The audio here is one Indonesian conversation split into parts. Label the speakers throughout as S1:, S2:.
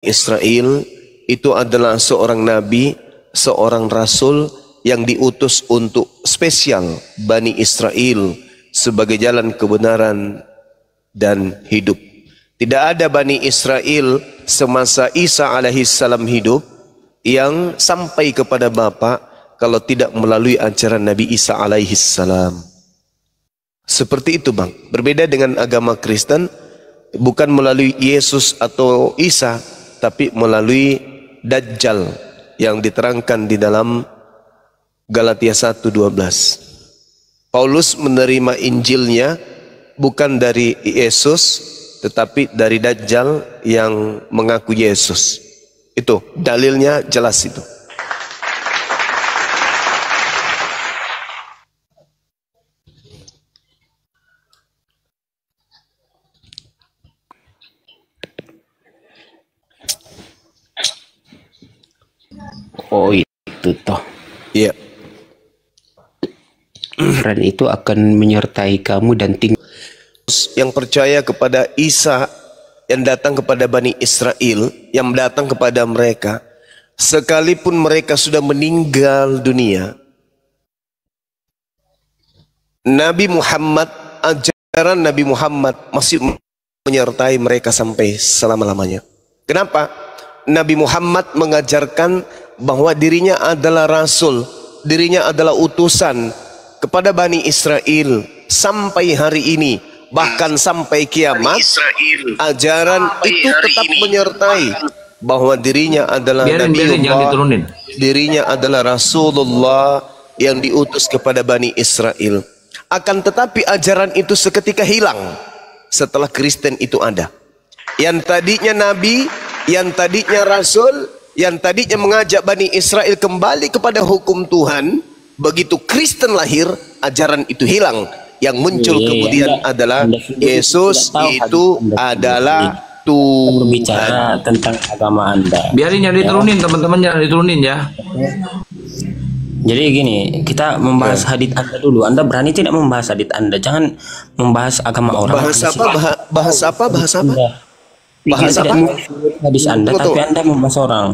S1: Israel itu adalah seorang nabi, seorang rasul yang diutus untuk spesial Bani Israel sebagai jalan kebenaran dan hidup. Tidak ada Bani Israel semasa Isa alaihissalam hidup yang sampai kepada Bapa kalau tidak melalui ajaran Nabi Isa alaihissalam. Seperti itu bang. Berbeda dengan agama Kristen, bukan melalui Yesus atau Isa, tapi melalui Dajjal yang diterangkan di dalam Galatia 1:12. Paulus menerima Injilnya bukan dari Yesus, tetapi dari Dajjal yang mengaku Yesus. Itu dalilnya jelas itu.
S2: Oh itu toh.
S1: Iya.
S2: Dan itu akan menyertai kamu dan tinggal.
S1: Yang percaya kepada Isa yang datang kepada Bani Israel, yang datang kepada mereka, sekalipun mereka sudah meninggal dunia, Nabi Muhammad, ajaran Nabi Muhammad masih menyertai mereka sampai selama-lamanya. Kenapa? Nabi Muhammad mengajarkan bahwa dirinya adalah rasul, dirinya adalah utusan kepada Bani Israel sampai hari ini, bahkan sampai kiamat. Ajaran itu tetap menyertai bahwa dirinya adalah Nabiullah, dirinya adalah Rasulullah yang diutus kepada Bani Israel. Akan tetapi ajaran itu seketika hilang setelah Kristen itu ada. Yang tadinya Nabi, yang tadinya Rasul, yang tadinya mengajak Bani Israel kembali kepada hukum Tuhan, begitu Kristen lahir, ajaran itu hilang. Yang muncul kemudian adalah Yesus itu adalah Tuhan.
S2: Berbicara tentang agama Anda.
S3: Biarin yang diturunin, teman-teman, jangan diturunin ya.
S2: Jadi gini, kita membahas hadits Anda dulu. Anda berani tidak membahas hadits Anda? Jangan membahas agama orang.
S1: Bahas apa? Bahas apa? Bahas apa? Bahas apa?
S2: Hadis Anda,
S1: Betul.
S2: tapi Anda membahas orang.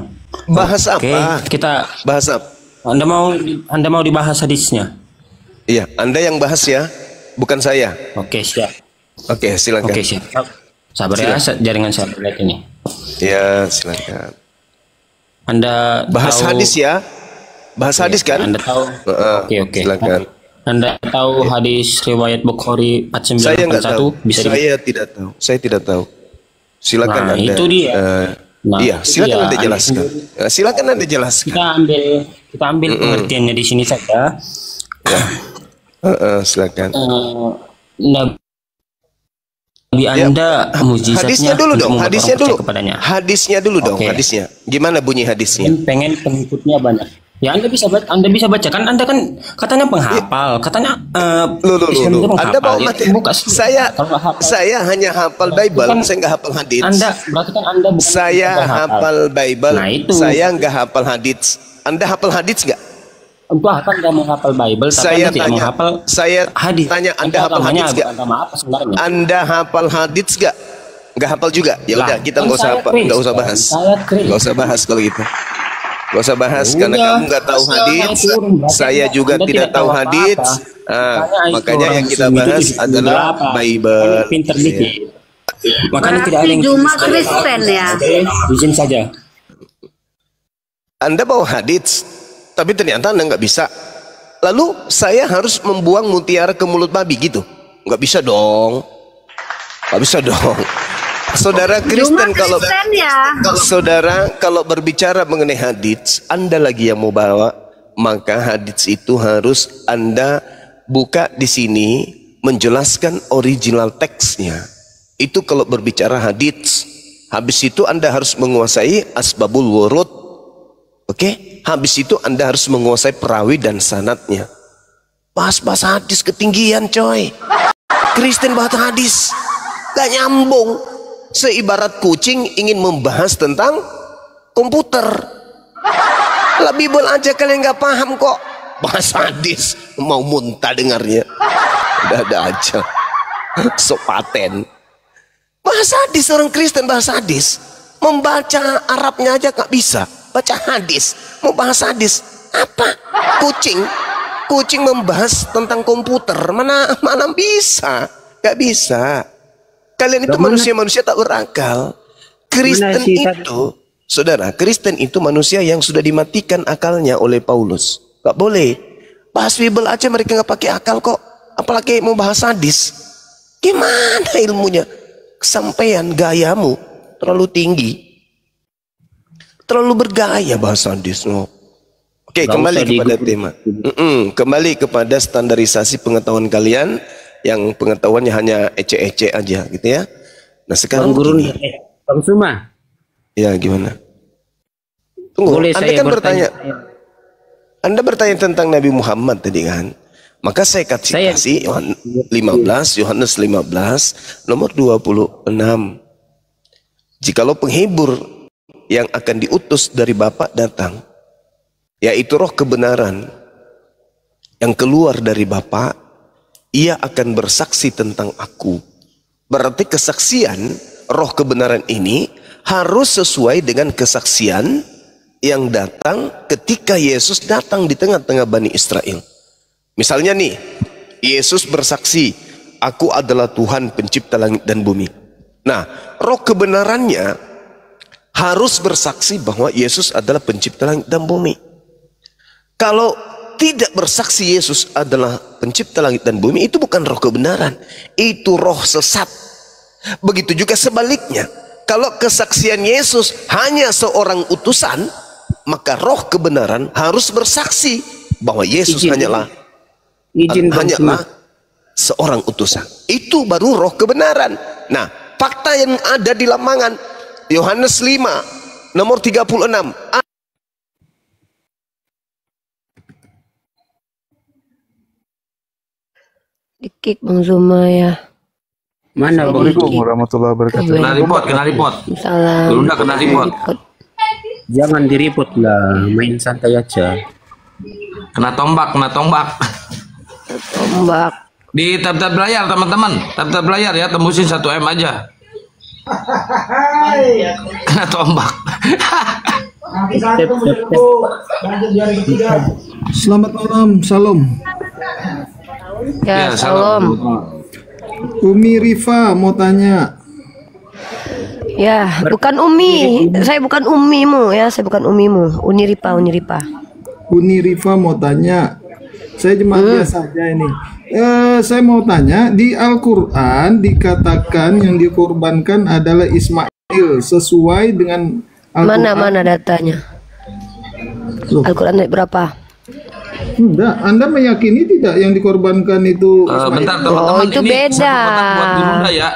S1: Bahas
S2: Oke,
S1: apa?
S2: kita
S1: Bahas apa?
S2: Anda mau dibahas hadisnya?
S1: Iya, Anda yang bahas ya, bukan saya.
S2: Oke, siap.
S1: Oke, silakan.
S2: Oke, siap. Sabar ya, jaringan saya lihat ini.
S1: Ya, silakan.
S2: Anda
S1: Bahas
S2: tahu,
S1: hadis ya. Bahas hadis kan?
S2: Anda tahu? Oke.
S1: Silakan.
S2: Anda tahu hadis riwayat Bukhari
S1: Saya nggak tahu.
S2: 4941? Bisa
S1: Saya tidak tahu. Saya tidak tahu. Silakan
S2: Nah,
S1: Anda.
S2: itu dia.
S1: Iya,
S2: itu
S1: silakan
S2: dia.
S1: Anda jelaskan. Silakan Anda jelaskan.
S2: Kita ambil pengertiannya di sini saja.
S1: Silakan.
S2: Nabi Anda mujizatnya
S1: Hadisnya dulu dong.
S2: untuk
S1: Hadisnya
S2: orang
S1: dulu.
S2: percaya kepadanya.
S1: Hadisnya dulu dong.
S2: Oke.
S1: Hadisnya. Gimana bunyi hadisnya?
S2: Pengen pengikutnya banyak. Ya Anda bisa baca kan, Anda kan katanya penghafal, katanya Islam itu
S1: Anda bawa
S2: penghafal.
S1: materi. Saya hanya hafal Bible,
S2: kan,
S1: saya nggak hafal hadis.
S2: Anda berarti kan Anda bukan
S1: Saya hafal Bible,
S2: Nah, itu.
S1: saya nggak hafal hadis. Anda hafal hadis nggak?
S2: Bahkan Anda menghafal Bible, tapi
S1: Saya
S2: Anda tidak
S1: tanya,
S2: menghafal
S1: saya
S2: hadis.
S1: tanya Anda hafal
S2: agamanya
S1: hadis nggak?
S2: agama apa sebenarnya?
S1: Anda hafal hadis nggak? Nggak hafal juga. Ya udah, kita
S2: kan
S1: nggak usah
S2: saya
S1: apa,
S2: Kristen.
S1: nggak usah bahas.
S2: Saya Kristen.
S1: Nggak usah bahas kalau gitu. Nggak usah bahas
S2: Ya
S1: karena
S2: udah.
S1: kamu nggak tahu hadis. Saya juga
S2: Anda
S1: tidak tahu
S2: apa-apa.
S1: hadis. Makanya yang kita bahas adalah Bible.
S2: Pinter dikit. Makanya tidak ada
S4: Berarti
S2: yang
S4: cuma Kristen ya.
S2: izin saja.
S1: Anda bawa hadits, tapi ternyata Anda nggak bisa. Lalu saya harus membuang mutiara ke mulut babi gitu? Nggak bisa dong. Nggak bisa dong. Saudara Kristen kalau saudara kalau berbicara mengenai hadits, Anda lagi yang mau bawa, maka hadits itu harus Anda buka di sini menjelaskan original teksnya. Itu kalau berbicara hadits. Habis itu Anda harus menguasai asbabul wurud. Oke? Habis itu Anda harus menguasai perawi dan sanadnya. Bahas-bahas hadis ketinggian coy. Kristen bahas hadis gak nyambung. Seibarat kucing ingin membahas tentang komputer. Lah Bible aja kalian gak paham kok. Bahas hadis mau muntah dengarnya. Ada aja. Sok paten. Bahas hadis, orang Kristen bahas hadis. Membaca Arabnya aja nggak bisa. Baca hadis, mau bahas hadis apa? Kucing membahas tentang komputer, mana bisa? Nggak bisa. Kalian itu manusia-manusia tak berakal. Kristen itu, saudara, Kristen itu manusia yang sudah dimatikan akalnya oleh Paulus. Nggak boleh. Bahas Bible aja mereka nggak pakai akal kok. Apalagi mau bahas hadis. Gimana ilmunya? Kesampaian gayamu terlalu tinggi. Terlalu bergaya bahasa hadis. Oke, kembali kepada tema. Kembali kepada standarisasi pengetahuan kalian yang pengetahuannya hanya ece-ece aja gitu ya. Nah sekarang
S4: Bang Suma.
S1: Ya gimana? Tunggu,
S4: Boleh
S1: Anda kan bertanya. Anda bertanya tentang Nabi Muhammad tadi kan? Maka saya kasih Yohanes 15 nomor 26. Jikalau penghibur yang akan diutus dari Bapa datang, yaitu roh kebenaran yang keluar dari Bapa, ia akan bersaksi tentang aku. Berarti kesaksian roh kebenaran ini harus sesuai dengan kesaksian yang datang ketika Yesus datang di tengah-tengah Bani Israel. Misalnya nih, Yesus bersaksi, aku adalah Tuhan pencipta langit dan bumi. Nah, roh kebenarannya harus bersaksi bahwa Yesus adalah pencipta langit dan bumi. Kalau tidak bersaksi Yesus adalah pencipta langit dan bumi, itu bukan roh kebenaran, itu roh sesat. Begitu juga sebaliknya, kalau kesaksian Yesus hanya seorang utusan, maka roh kebenaran harus bersaksi bahwa Yesus hanyalah seorang utusan. Itu baru roh kebenaran. Nah, fakta yang ada di lamangan Yohanes 5 nomor 36.
S5: Dikik Bang Zuma ya.
S4: Mana Bang?
S6: Assalamualaikum warahmatullahi wabarakatuh.
S3: Kena report.
S5: Salam.
S3: Lu udah kena report.
S4: Jangan direpot lah, main santai aja.
S3: Kena tombak.
S5: Tombak.
S3: Di tab-tab layar teman-teman, tab-tab layar ya, tembusin 1 M aja. Kena tombak.
S6: Selamat malam, salam.
S5: Ya, salam.
S6: Umi Rifa mau tanya.
S5: Ya, bukan Umi. Saya bukan umimu ya, saya bukan umimu. Uni Ripa.
S6: Uni Rifa mau tanya. Saya jemaat biasa aja ini. Saya mau tanya, di Al-Quran dikatakan yang dikorbankan adalah Ismail sesuai dengan Al-Quran.
S5: Mana datanya? Al-Quran ayat berapa?
S6: Enggak, Anda meyakini tidak yang dikorbankan itu Ismail?
S3: Bentar teman-teman,
S5: itu
S3: ini
S5: beda.
S3: satu kotak buat dirunda ya.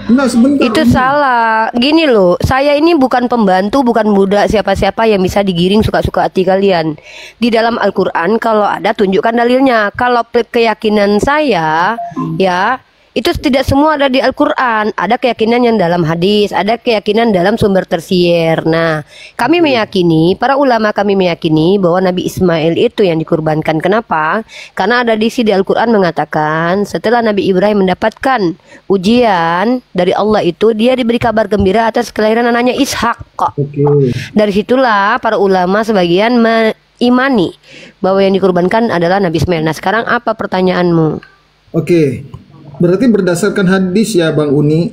S6: Enggak, sebentar.
S5: Itu salah. Gini loh, saya ini bukan pembantu, bukan budak siapa-siapa yang bisa digiring suka-suka hati kalian. Di dalam Al-Quran kalau ada tunjukkan dalilnya. Kalau keyakinan saya, ya itu tidak semua ada di Al-Quran. Ada keyakinan yang dalam hadis, ada keyakinan dalam sumber tersier. Nah, kami meyakini, para ulama kami meyakini bahwa Nabi Ismail itu yang dikurbankan. Kenapa? Karena ada di Al-Quran mengatakan setelah Nabi Ibrahim mendapatkan ujian dari Allah itu, dia diberi kabar gembira atas kelahiran anaknya Ishak. Dari situlah para ulama sebagian mengimani bahwa yang dikurbankan adalah Nabi Ismail. Nah, sekarang apa pertanyaanmu?
S6: Oke. Berarti berdasarkan hadis ya Bang Uni?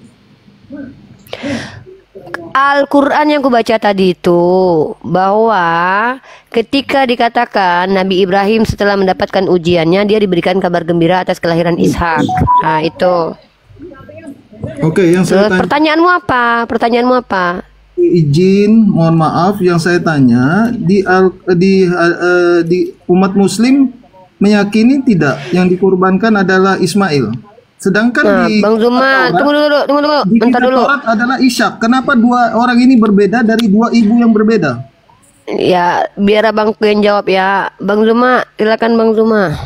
S5: Al-Quran yang kubaca tadi itu bahwa ketika dikatakan Nabi Ibrahim setelah mendapatkan ujiannya, dia diberikan kabar gembira atas kelahiran Ishak. Nah itu.
S6: Oke, yang saya tanya.
S5: Pertanyaanmu apa?
S6: Izin, mohon maaf, yang saya tanya di umat Muslim meyakini tidak yang dikurbankan adalah Ismail? Sedangkan di
S5: Bang Zuma, tunggu dulu, bentar dulu.
S6: Adalah Ishak. Kenapa dua orang ini berbeda dari dua ibu yang berbeda?
S5: Ya, biar Abang yang jawab ya. Bang Zuma, silakan Bang Zuma.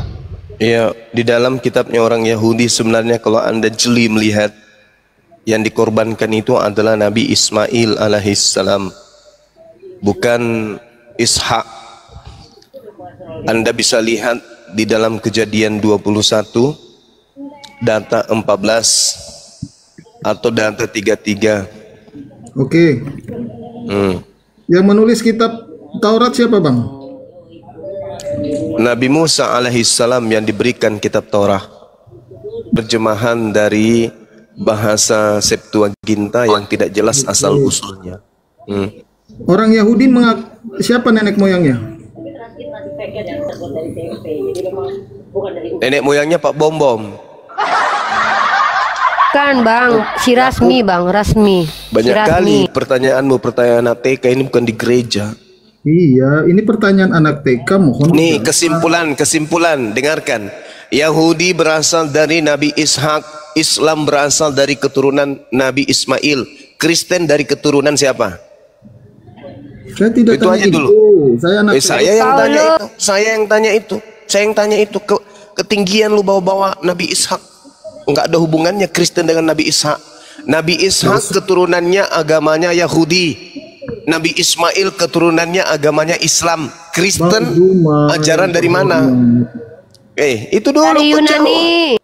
S1: Ya, di dalam kitabnya orang Yahudi sebenarnya kalau Anda jeli melihat yang dikorbankan itu adalah Nabi Ismail alaihissalam, bukan Ishak. Anda bisa lihat di dalam Kejadian 21 data 14 atau data 33.
S6: Oke. Yang menulis kitab Taurat siapa, Bang?
S1: Nabi Musa alaihissalam yang diberikan kitab Taurat. Terjemahan dari bahasa Septuaginta yang tidak jelas asal usulnya.
S6: Orang Yahudi siapa nenek moyangnya?
S1: Nenek moyangnya Pak Bom Bom.
S5: Kan Bang, si Rasmi Bang, Rasmi.
S1: Banyak
S5: si Rasmi.
S1: kali pertanyaan anak TK ini bukan di gereja.
S6: Iya, ini pertanyaan anak TK, mohon.
S1: Nih kesimpulan, dengarkan. Yahudi berasal dari Nabi Ishak, Islam berasal dari keturunan Nabi Ismail, Kristen dari keturunan siapa?
S6: Saya tidak
S1: Itu
S6: tanya
S1: aja
S6: itu.
S1: dulu.
S6: Saya anak
S1: Saya yang tanya itu. Ketinggian lu bawa-bawa Nabi Ishak. Enggak ada hubungannya Kristen dengan Nabi Ishak. Nabi Ishak keturunannya agamanya Yahudi. Nabi Ismail keturunannya agamanya Islam. Kristen ajaran dari mana? Itu dulu.
S5: Dari Yunani.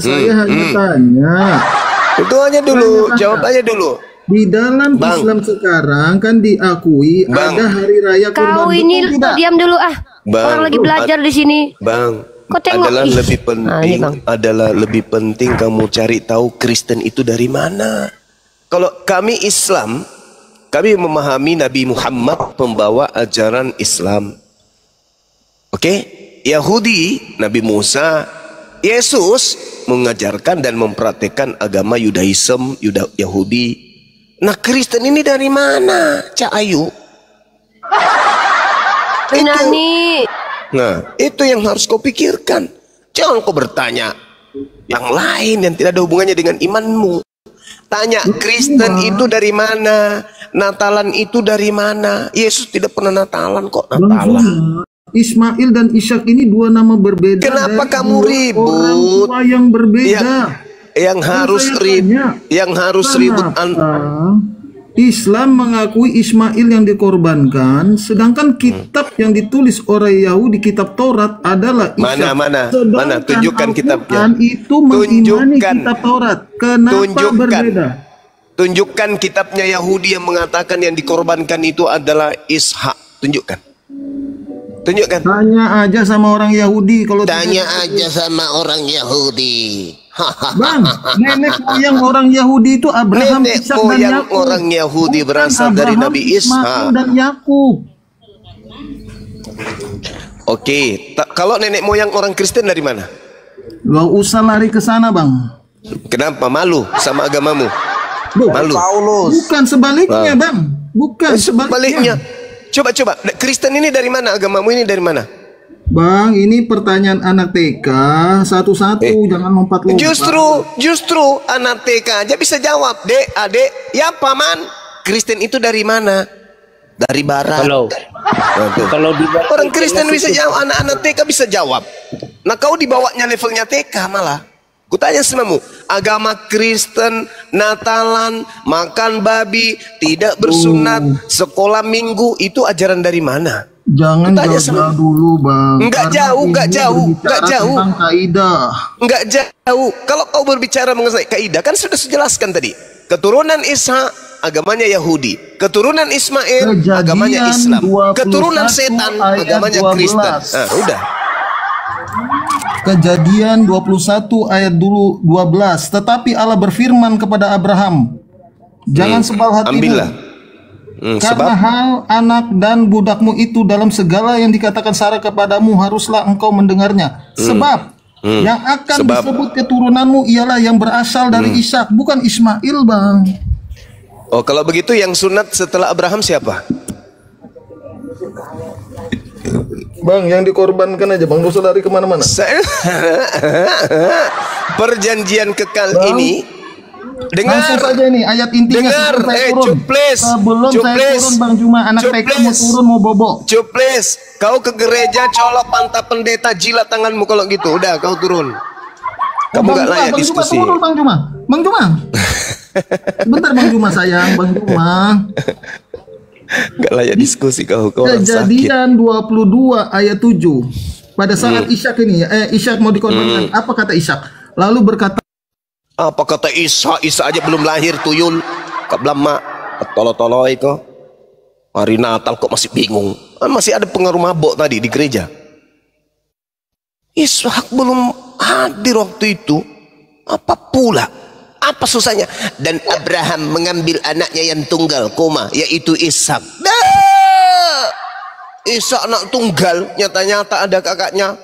S6: Saya hanya tanya.
S1: Itu aja dulu, jawab aja dulu.
S6: Di dalam Islam sekarang kan diakui ada hari raya kurban.
S5: Kau ini diam dulu ah. Orang lagi belajar di sini.
S1: Bang,
S5: Kok tengok?
S1: adalah lebih penting kamu cari tahu Kristen itu dari mana. Kalau kami Islam, kami memahami Nabi Muhammad pembawa ajaran Islam. Oke? Yahudi, Nabi Musa, Yesus mengajarkan dan mempraktekkan agama Yudaism, Yahudi. Nah, Kristen ini dari mana, Cak Ayu?
S5: Yunani.
S1: Nah, itu yang harus kau pikirkan. Jangan kau bertanya yang lain yang tidak ada hubungannya dengan imanmu. Tanya Kristen itu dari mana? Natalan itu dari mana? Yesus tidak pernah Natalan kok. Natalan.
S6: Ismail dan Ishak ini dua nama berbeda.
S1: Kenapa kamu ribut?
S6: Orang tua yang berbeda.
S1: Yang harus ribut.
S6: Islam mengakui Ismail yang dikorbankan, sedangkan kitab yang ditulis oleh Yahudi, kitab Taurat adalah Ishak.
S1: Mana? Tunjukkan kitabnya.
S6: Itu mengimani kitab Taurat. Kenapa berbeda?
S1: Tunjukkan kitabnya Yahudi yang mengatakan yang dikorbankan itu adalah Ishak. Tunjukkan.
S6: Tanya aja sama orang Yahudi kalau
S1: sama orang Yahudi.
S6: Bang, nenek moyang orang Yahudi itu Abraham, Ishak dan Yakub.
S1: Orang Yahudi berasal dari Nabi Ishak
S6: dan Yakub.
S1: Oke, kalau nenek moyang orang Kristen dari mana?
S6: Gak usah lari ke sana, Bang.
S1: Kenapa? Malu sama agamamu? Malu.
S6: Bukan sebaliknya, Bang. Bukan
S1: sebaliknya. Coba. Kristen ini dari mana? Agamamu ini dari mana?
S6: Bang, ini pertanyaan anak TK satu-satu, jangan lompat-lompat.
S1: Justru anak TK aja bisa jawab. Dek, adek, ya paman. Kristen itu dari mana? Dari barat.
S2: Kalau di
S1: orang Kristen bisa jawab, anak-anak TK bisa jawab. Nah, kau dibawanya levelnya TK malah. Kutanya semamu, agama Kristen, Natalan, makan babi, tidak bersunat, sekolah minggu, itu ajaran dari mana?
S6: Jangan jauh dulu, Bang.
S1: Enggak jauh.
S6: Tentang kaidah.
S1: Enggak jauh. Kalau kau berbicara mengenai kaidah, kan sudah sejelaskan tadi. Keturunan Ishak agamanya Yahudi, keturunan Ismail agamanya Islam, keturunan setan agamanya Kristen. Nah, udah.
S6: Kejadian 21 ayat 12. Tetapi Allah berfirman kepada Abraham, jangan sebal hatimu. Karena hal anak dan budakmu itu dalam segala yang dikatakan Sarah kepadamu haruslah engkau mendengarnya. Sebab yang akan disebut keturunanmu ialah yang berasal dari Ishak, bukan Ismail, Bang.
S1: Oh, kalau begitu yang sunat setelah Abraham siapa?
S6: Bang, yang dikorbankan aja, Bang. Gak usah lari kemana-mana.
S1: Perjanjian kekal ini. Dengar
S6: saja nih ayat intinya.
S1: Dengar, cuples.
S6: Sebelum saya turun, Bang Juma, anak TK mau turun mau bobo.
S1: Cuples, kau ke gereja colok pantat pendeta, jilat tanganmu kalau gitu. Udah, kau turun. Kamu gak layak diskusi.
S6: Bang Juma. Bentar, Bang Juma sayang, Bang Juma.
S1: Gak layak diskusi kau.
S6: Kejadian 22 ayat 7. Pada saat Ishak ini, Ishak mau dikorbankan. Apa kata Ishak? Lalu berkata,
S1: apa kata Isa? Isa aja belum lahir tuyul. Kak Blama. tolo-tolo itu. Hari Natal kok masih bingung. Masih ada pengaruh mabok tadi di gereja. Ishak belum hadir waktu itu. Apa pula? Apa susahnya? Dan Abraham mengambil anaknya yang tunggal, yaitu Ishak. Ishak anak tunggal, nyata-nyata ada kakaknya.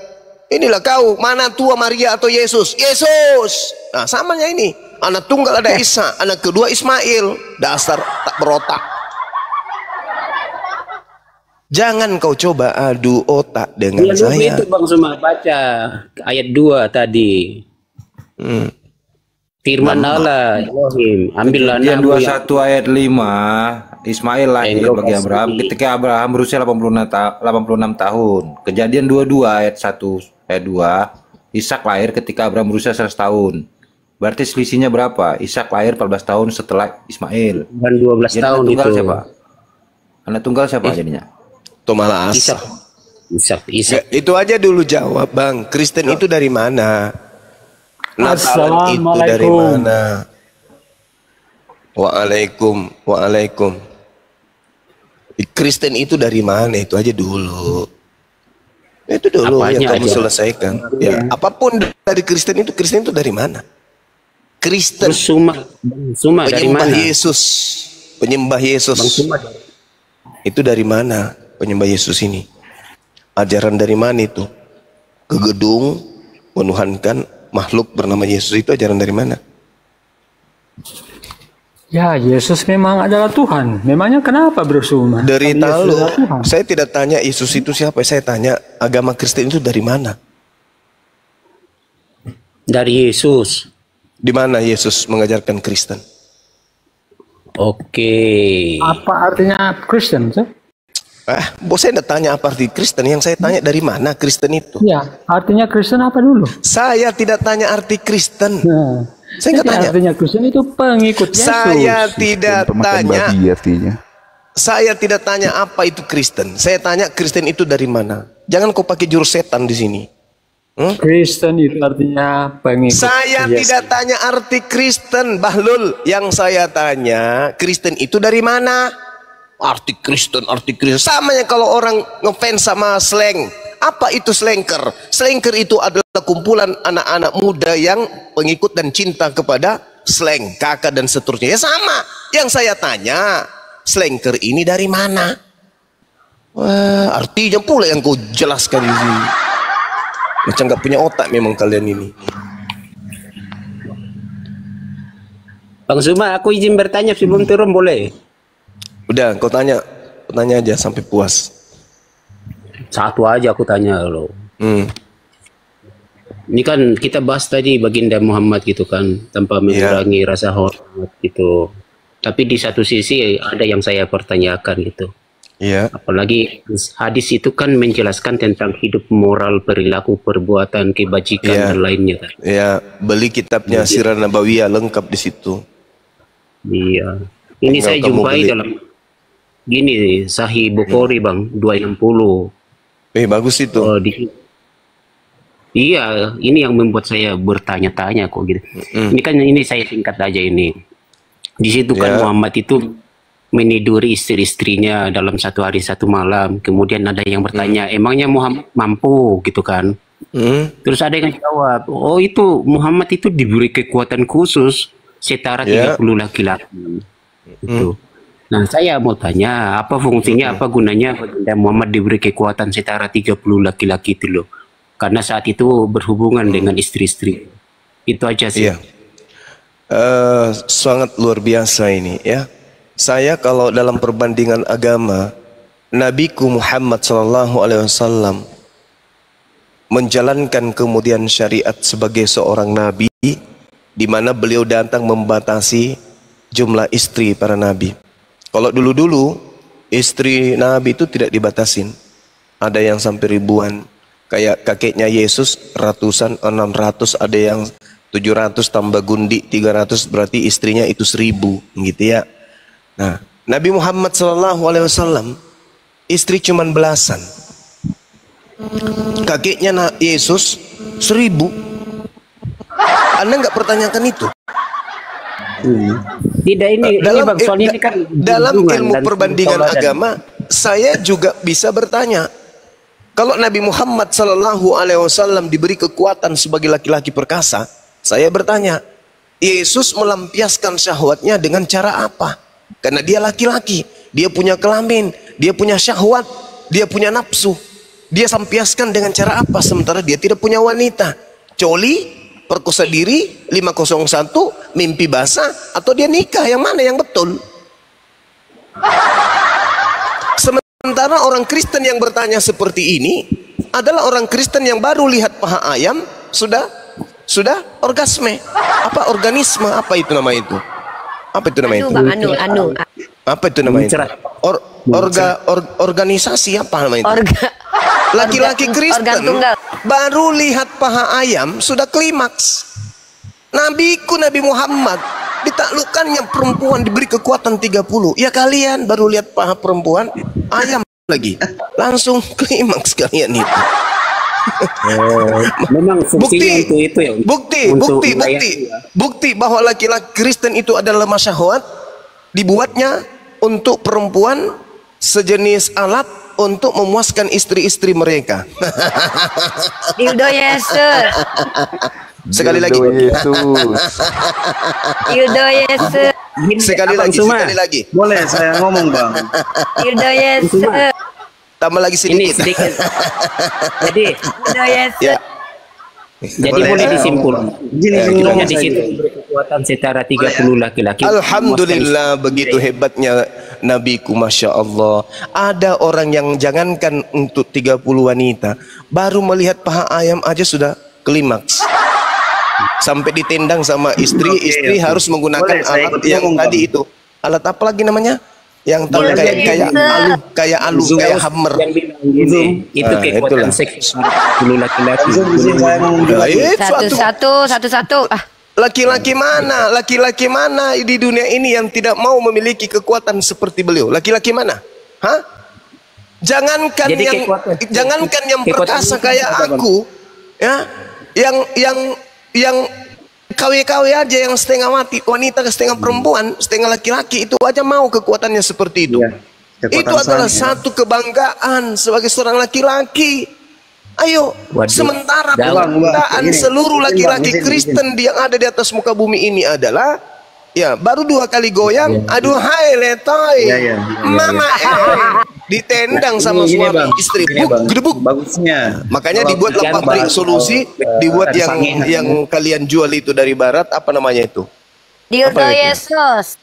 S1: Inilah kau, mana tua Maria atau Yesus? Yesus. Nah, samanya ini. Anak tunggal ada Ishak, anak kedua Ismail. Dasar tak berotak. Jangan kau coba adu otak dengan saya.
S4: Itu Bang Suma baca ayat 2 tadi. Firman Allah, Elohim, ambillah
S3: Yang
S4: anakmu
S3: 21 ayat 5, Ismail lahir bagi Abraham ketika Abraham berusia 86 tahun. Kejadian 22 ayat 1 ayat 2, Ishak lahir ketika Abraham berusia 100 tahun. Berarti selisihnya berapa? Ishak lahir 14 tahun setelah Ismail.
S4: Dan 12
S3: Jadi
S4: tahun
S3: anak tunggal
S4: itu.
S3: siapa? Anak tunggal siapa jadinya?
S1: Itu malah
S4: Ishak.
S1: Itu aja dulu jawab, Bang. Kristen itu dari mana? Natalan itu dari mana? Waalaikum. Kristen itu dari mana? Itu aja dulu. Itu dulu yang kamu selesaikan. Ya, apapun dari Kristen itu dari mana? Kristen.
S4: Suma dari
S1: Penyembah
S4: mana?
S1: Yesus. Penyembah Yesus. Itu dari mana? Penyembah Yesus ini. Ajaran dari mana itu? Ke gedung menuhankan makhluk bernama Yesus, itu ajaran dari mana?
S7: Ya, Yesus memang adalah Tuhan. Memangnya kenapa bersuma?
S1: Dari lalu, saya tidak tanya Yesus itu siapa, saya tanya agama Kristen itu dari mana?
S4: Dari Yesus.
S1: Di mana Yesus mengajarkan Kristen?
S4: Oke.
S7: Apa artinya Kristen?
S1: Bos saya tidak tanya apa arti Kristen, yang saya tanya dari mana Kristen itu.
S7: Ya, artinya Kristen apa dulu?
S1: Saya tidak tanya arti Kristen.
S7: Nah,
S1: saya nggak tanya.
S7: Artinya Kristen itu pengikut Yesus.
S1: Saya tidak tanya.
S8: Artinya.
S1: Saya tidak tanya apa itu Kristen. Saya tanya Kristen itu dari mana. Jangan kau pakai jurus setan di sini.
S7: Kristen itu artinya pengikut
S1: Saya
S7: Yesus.
S1: tidak tanya arti Kristen, Bahlul. Yang saya tanya, Kristen itu dari mana? Arti Kristen. Samanya kalau orang ngefans sama slang. Apa itu slanker? Slanker itu adalah kumpulan anak-anak muda yang pengikut dan cinta kepada slang, kakak dan seterusnya. Ya sama. Yang saya tanya, slanker ini dari mana? Wah, artinya pula yang kau jelaskan di sini. Macam nggak punya otak memang kalian ini.
S4: Bang Suma, aku izin bertanya sebelum turun boleh?
S1: Udah, kau tanya aja sampai puas.
S4: Satu aja aku tanya lo. Ini kan kita bahas tadi baginda Muhammad gitu kan, tanpa mengurangi rasa hormat gitu. Tapi di satu sisi ada yang saya pertanyakan gitu.
S1: Iya.
S4: Apalagi hadis itu kan menjelaskan tentang hidup moral, perilaku, perbuatan, kebajikan dan lainnya kan.
S1: Iya, beli kitabnya Sirah Nabawiyah lengkap di situ.
S4: Iya. Ini saya jumpai dalam gini Sahih Bukhari Bang 260.
S1: Bagus itu.
S4: Iya, ini yang membuat saya bertanya-tanya kok gitu. Ini kan saya singkat aja ini. Di situ kan Muhammad itu meniduri istri-istrinya dalam satu hari satu malam. Kemudian ada yang bertanya, emangnya Muhammad mampu gitu kan? Terus ada yang jawab, oh itu Muhammad itu diberi kekuatan khusus setara 30 laki-laki. Gitu. Nah saya mau tanya, apa fungsinya, apa gunanya baginda Muhammad diberi kekuatan setara 30 laki-laki itu loh? Karena saat itu berhubungan dengan istri-istri. Itu aja sih.
S1: Iya. Sangat luar biasa ini ya. Saya kalau dalam perbandingan agama, Nabiku Muhammad SAW menjalankan kemudian syariat sebagai seorang nabi, di mana beliau datang membatasi jumlah istri para nabi. Kalau dulu-dulu istri Nabi itu tidak dibatasin. Ada yang sampai ribuan. Kayak kakeknya Yesus ratusan, 600, ada yang 700 tambah gundi 300, berarti istrinya itu 1000 gitu ya. Nah, Nabi Muhammad SAW istri cuman belasan. Kakeknya Yesus 1000. Anda nggak pertanyakan itu?
S4: Tidak ini Bang, soal ini kan
S1: dalam
S4: hubungan
S1: ilmu
S4: dan
S1: perbandingan
S4: tauladan.
S1: agama, saya juga bisa bertanya. Kalau Nabi Muhammad Sallallahu Alaihi Wasallam diberi kekuatan sebagai laki-laki perkasa, saya bertanya, Yesus melampiaskan syahwatnya dengan cara apa? Karena dia laki-laki, dia punya kelamin, dia punya syahwat, dia punya nafsu. Dia lampiaskan dengan cara apa? Sementara dia tidak punya wanita. Coli, perkosa diri, 501, mimpi basah, atau dia nikah? Yang mana yang betul? Sementara orang Kristen yang bertanya seperti ini adalah orang Kristen yang baru lihat paha ayam sudah orgasme. Apa organisme? Apa itu nama itu? Apa itu nama itu? Apa itu nama itu? Organisasi apa nama itu? Laki-laki Kristen baru lihat paha ayam sudah klimaks. Nabiku Nabi Muhammad ditaklukkannya perempuan diberi kekuatan 30. Ya kalian baru lihat paha perempuan, ayam lagi langsung klimaks kalian itu.
S4: Memang fungsinya itu ya.
S1: Bukti bahwa laki-laki Kristen itu adalah lemah syahwat, dibuatnya untuk perempuan sejenis alat untuk memuaskan istri-istri mereka.
S5: Dildo Yesus.
S1: Sekali lagi.
S5: Dildo Yesus.
S1: Sekali lagi.
S8: Boleh saya ngomong Bang?
S5: Dildo Yesus.
S1: Tambah lagi
S4: Ini
S1: sedikit.
S4: sedikit. Jadi
S5: Dildo Yesus.
S1: Ya.
S4: boleh disimpulkan.
S8: Gini,
S4: Di situ berkekuatan setara 30 laki-laki.
S1: Alhamdulillah, begitu hebatnya Nabiku, Masya Allah. Ada orang yang jangankan untuk 30 wanita, baru melihat paha ayam aja sudah klimaks. Sampai ditendang sama istri, istri harus menggunakan alat yang tadi itu. Alat apa lagi namanya? Yang tahu kayak hammer.
S4: Yang bilang gini, itu kekuatan seks 10 laki-laki.
S5: Satu-satu.
S1: Laki-laki mana di dunia ini yang tidak mau memiliki kekuatan seperti beliau? Laki-laki mana? Hah? Jangankan yang perkasa kayak aku, ya, yang KW-KW aja, yang setengah wanita, setengah perempuan, setengah laki-laki, itu aja mau kekuatannya seperti itu. Itu adalah satu kebanggaan sebagai seorang laki-laki. Ayo, sementara permintaan seluruh laki-laki Kristen yang ada di atas muka bumi ini adalah, ya, baru 2 kali goyang, aduh hai letoy, mama ditendang sama suami istri, gedebuk.
S8: Bagusnya.
S1: Makanya dibuat pabrik solusi, dibuat yang kalian jual itu dari barat, apa namanya itu?
S5: Dildo Yesus.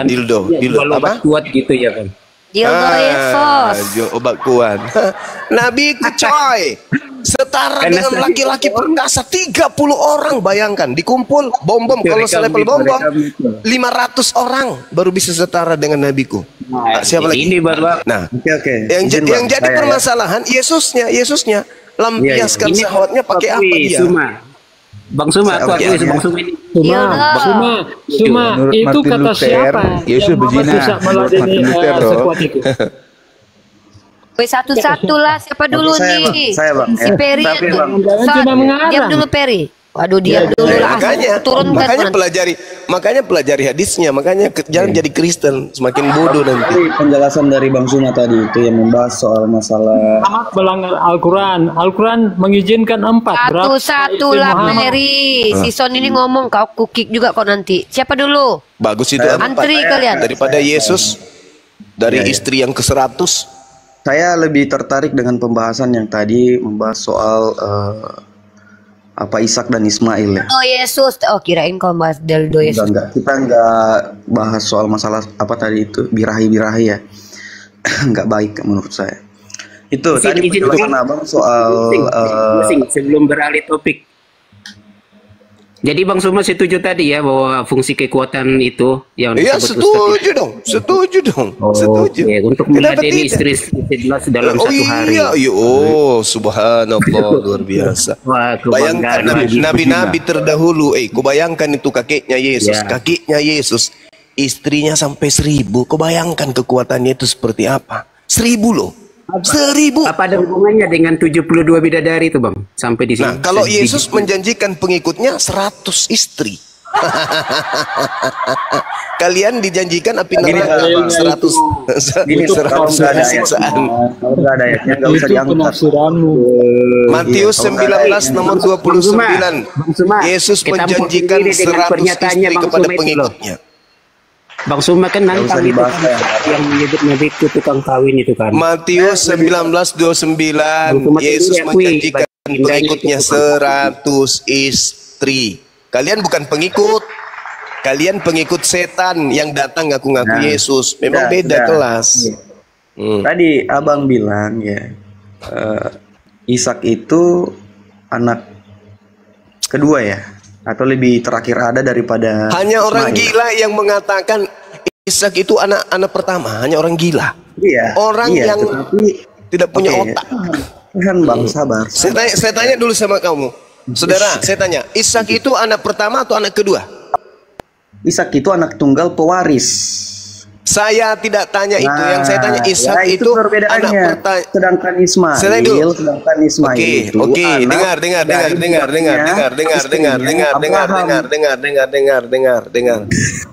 S1: Dildo
S4: apa? Kuat gitu ya kan.
S5: Dildo Yesus.
S1: Obat kuat. Nabiku coy, setara dengan laki-laki perkasa 30 orang, bayangkan dikumpul bom kalau selevel bom 500 orang baru bisa setara dengan nabiku. Siapa lagi?
S4: Ini baru.
S1: Nah,
S8: Oke.
S1: yang jadi permasalahan Yesusnya lampiaskan syahwatnya pakai apa dia?
S4: Bang Suma, aku ini Bang Suma ini.
S7: Suma itu kata siapa?
S9: Yesus berzina.
S7: Sekuat itu.
S5: Satu-satu lah, siapa dulu nih?
S8: Saya Bang.
S5: Si Peri itu.
S7: Cuma mengarang.
S5: Diam dulu Peri. Waduh, diam dulu lah.
S1: Makanya pelajari hadisnya, makanya jangan jadi Kristen, semakin bodoh nanti.
S8: Penjelasan dari Bang Suma tadi itu yang membahas soal masalah
S7: Melanggar Al-Quran. Al-Quran mengizinkan 4.
S5: Satu-satu lah Peri. Si Son ini ngomong, kau kukik juga kau nanti. Siapa dulu?
S1: Bagus itu
S5: Antri kalian.
S1: daripada Yesus dari istri yang ke-100.
S8: Saya lebih tertarik dengan pembahasan yang tadi membahas soal Ishak dan Ismail ya.
S5: Oh Yesus. Oh kirain kau bahas Dildo Yesus.
S8: Enggak, kita enggak bahas soal masalah apa tadi itu birahi-birahi ya. Enggak baik menurut saya. Itu tadi penjelasan Abang soal
S4: sebelum beralih topik. Jadi Bang Suma setuju tadi ya bahwa fungsi kekuatan itu yang
S1: setuju dong. Setuju.
S4: Okay. Untuk meladeni istri 11 dalam satu hari.
S1: Subhanallah, luar biasa. Bayangkan nabi-nabi terdahulu, kau bayangkan itu kakeknya Yesus, istrinya sampai 1000. Kau bayangkan kekuatannya itu seperti apa? 1000 loh. 1000.
S4: Apa ada hubungannya dengan 72 bidadari itu Bang? Sampai di sini.
S1: Nah, kalau Yesus menjanjikan pengikutnya 100 istri. Kalian dijanjikan api
S8: Gini,
S1: neraka
S8: Bang.
S1: 100
S8: Gini, kalau nggak ada ayatnya,
S1: siksaan.
S8: kalau nggak ada ayatnya nggak usah
S7: Itu
S8: diangkat.
S7: penafsiranmu.
S1: Matius 19 nomor 29. Yesus
S4: kita
S1: menjanjikan
S4: diri dengan
S1: 100
S4: pernyataannya
S1: istri
S4: Bang
S1: kepada
S4: Suma itu loh.
S1: pengikutnya.
S4: Bang Suma kan
S8: Nggak usah
S4: nantang itu
S8: dibahas
S4: kan,
S8: ya.
S4: yang menyebut Nabi itu tukang kawin itu kan.
S1: Matius 19:29 Yesus menjanjikan pengikutnya 100 istri. Kalian bukan pengikut. Kalian pengikut setan yang datang ngaku-ngaku
S8: Nah,
S1: Yesus. Memang
S8: udah,
S1: beda
S8: udah.
S1: kelas.
S8: Tadi abang bilang ya, Ishak itu anak kedua ya, atau lebih terakhir ada daripada
S1: Hanya orang
S8: Ismail.
S1: gila yang mengatakan Ishak itu anak pertama. Hanya orang gila.
S8: Iya.
S1: Orang
S8: iya,
S1: yang
S8: tetapi,
S1: tidak punya
S8: oke,
S1: otak.
S8: Kan bang, sabar.
S1: Saya tanya dulu sama kamu. Saudara, saya tanya, Ishak itu anak pertama atau anak kedua?
S8: Ishak itu anak tunggal pewaris.
S1: Saya tidak tanya itu. Yang saya tanya Ishak
S8: ya
S1: itu
S8: perbedaannya.
S1: anak pertama.
S8: Sedangkan Ismail,
S1: Saya tanya dulu.
S8: sedangkan Ismail itu
S1: Oke,
S8: anak
S1: dengar.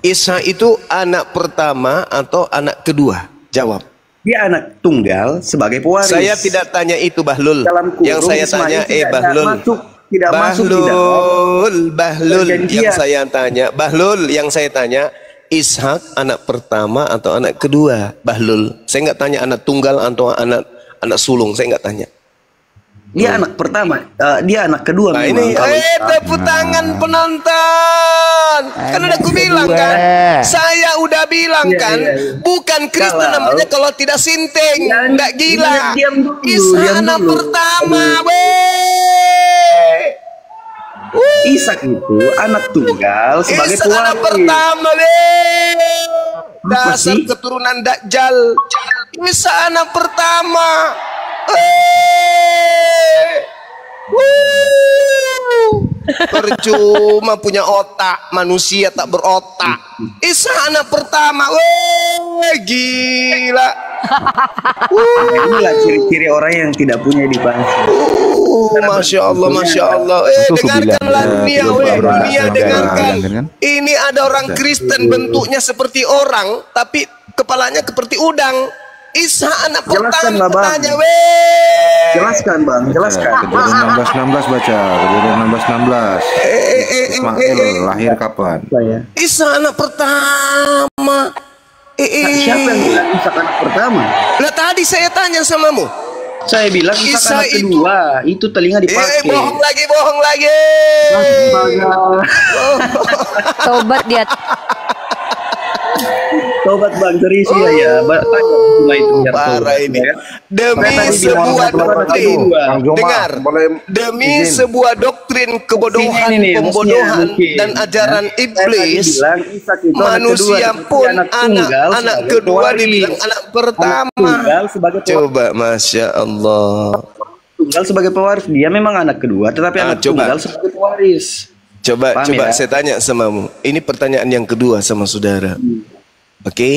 S1: Ishak itu anak pertama atau anak kedua? Jawab.
S8: Dia anak tunggal sebagai pewaris.
S1: Saya tidak tanya itu, Bahlul.
S8: Dalam kurung,
S1: Yang saya
S8: Ismail
S1: tanya,
S8: tidak
S1: Bahlul.
S8: tidak masuk di dalam
S1: Bahlul,
S8: perjanjian.
S1: yang saya tanya, Bahlul, yang saya tanya, Ishak anak pertama atau anak kedua? Bahlul, saya nggak tanya anak tunggal atau anak sulung, saya nggak tanya.
S8: Dia anak pertama, dia anak kedua.
S1: Nah
S8: memang
S1: ini,
S8: kalau
S1: tepuk tangan penonton. Kan udah aku bilang kan, saya udah bilang
S8: Iya,
S1: kan,
S8: iya, iya.
S1: bukan Kristen
S8: Kalau-
S1: namanya kalau tidak sinting,
S8: Ya,
S1: nggak gila.
S8: diam dulu,
S1: Ishak
S8: diam
S1: anak
S8: dulu.
S1: pertama,
S8: Aduh.
S1: weh.
S8: Ishak itu anak tunggal sebagai
S1: Ishak anak
S8: pewaris.
S1: pertama, weh.
S8: Apa
S1: Dasar
S8: sih?
S1: keturunan Dajjal. Ishak anak pertama. Weh. Percuma punya otak, manusia tak berotak. Ishak anak pertama, weh, gila.
S8: Inilah ciri-ciri orang yang tidak punya edukasi.
S1: Masya Allah, Masya Allah. Dengarkanlah dunia, dunia dengarkan. Ini ada orang Kristen bentuknya seperti orang, tapi kepalanya seperti udang. Ishak anak
S8: Jelaskan
S1: pertama,
S8: lah, Bang.
S1: tanya, weh.
S8: Jelaskan bang, jelaskan.
S3: Kejadian 16-16 baca. Kejadian 16-16. Ismail lahir kapan?
S8: Saya.
S1: Ishak anak pertama.
S8: Siapa yang bilang Ishak anak pertama?
S1: Lah tadi saya tanya samamu.
S8: Saya bilang Ishak
S1: Ishak
S8: anak
S1: itu-
S8: kedua. Itu telinga dipakai.
S1: Bohong lagi.
S5: Tobat dia.
S8: Tobat bang, terisi ya. Tanya mulai itu biar
S1: Parah
S8: tobat,
S1: ini.
S8: ya.
S1: Demi
S8: Saya tadi
S1: sebuah
S8: bilang
S1: doktrin.
S3: Bang Joma,
S1: Dengar.
S3: boleh
S1: Demi
S3: izin?
S1: sebuah doktrin kebodohan,
S8: Ini nih,
S1: pembodohan
S8: maksudnya mungkin.
S1: dan ajaran
S8: Saya tadi
S1: iblis.
S8: bilang Ishak itu anak
S1: Manusia
S8: kedua,
S1: pun
S8: anak
S1: anak
S8: tunggal sebagai
S1: kedua
S8: pewaris.
S1: dibilang anak
S8: Anak
S1: pertama.
S8: tunggal sebagai pewaris.
S1: Coba, Masya Allah.
S8: Tunggal sebagai pewaris. Dia memang anak kedua, tetapi anak
S1: coba.
S8: tunggal sebagai pewaris.
S1: Coba
S8: Paham ya?
S1: saya tanya samamu. Ini pertanyaan yang kedua sama saudara. Oke.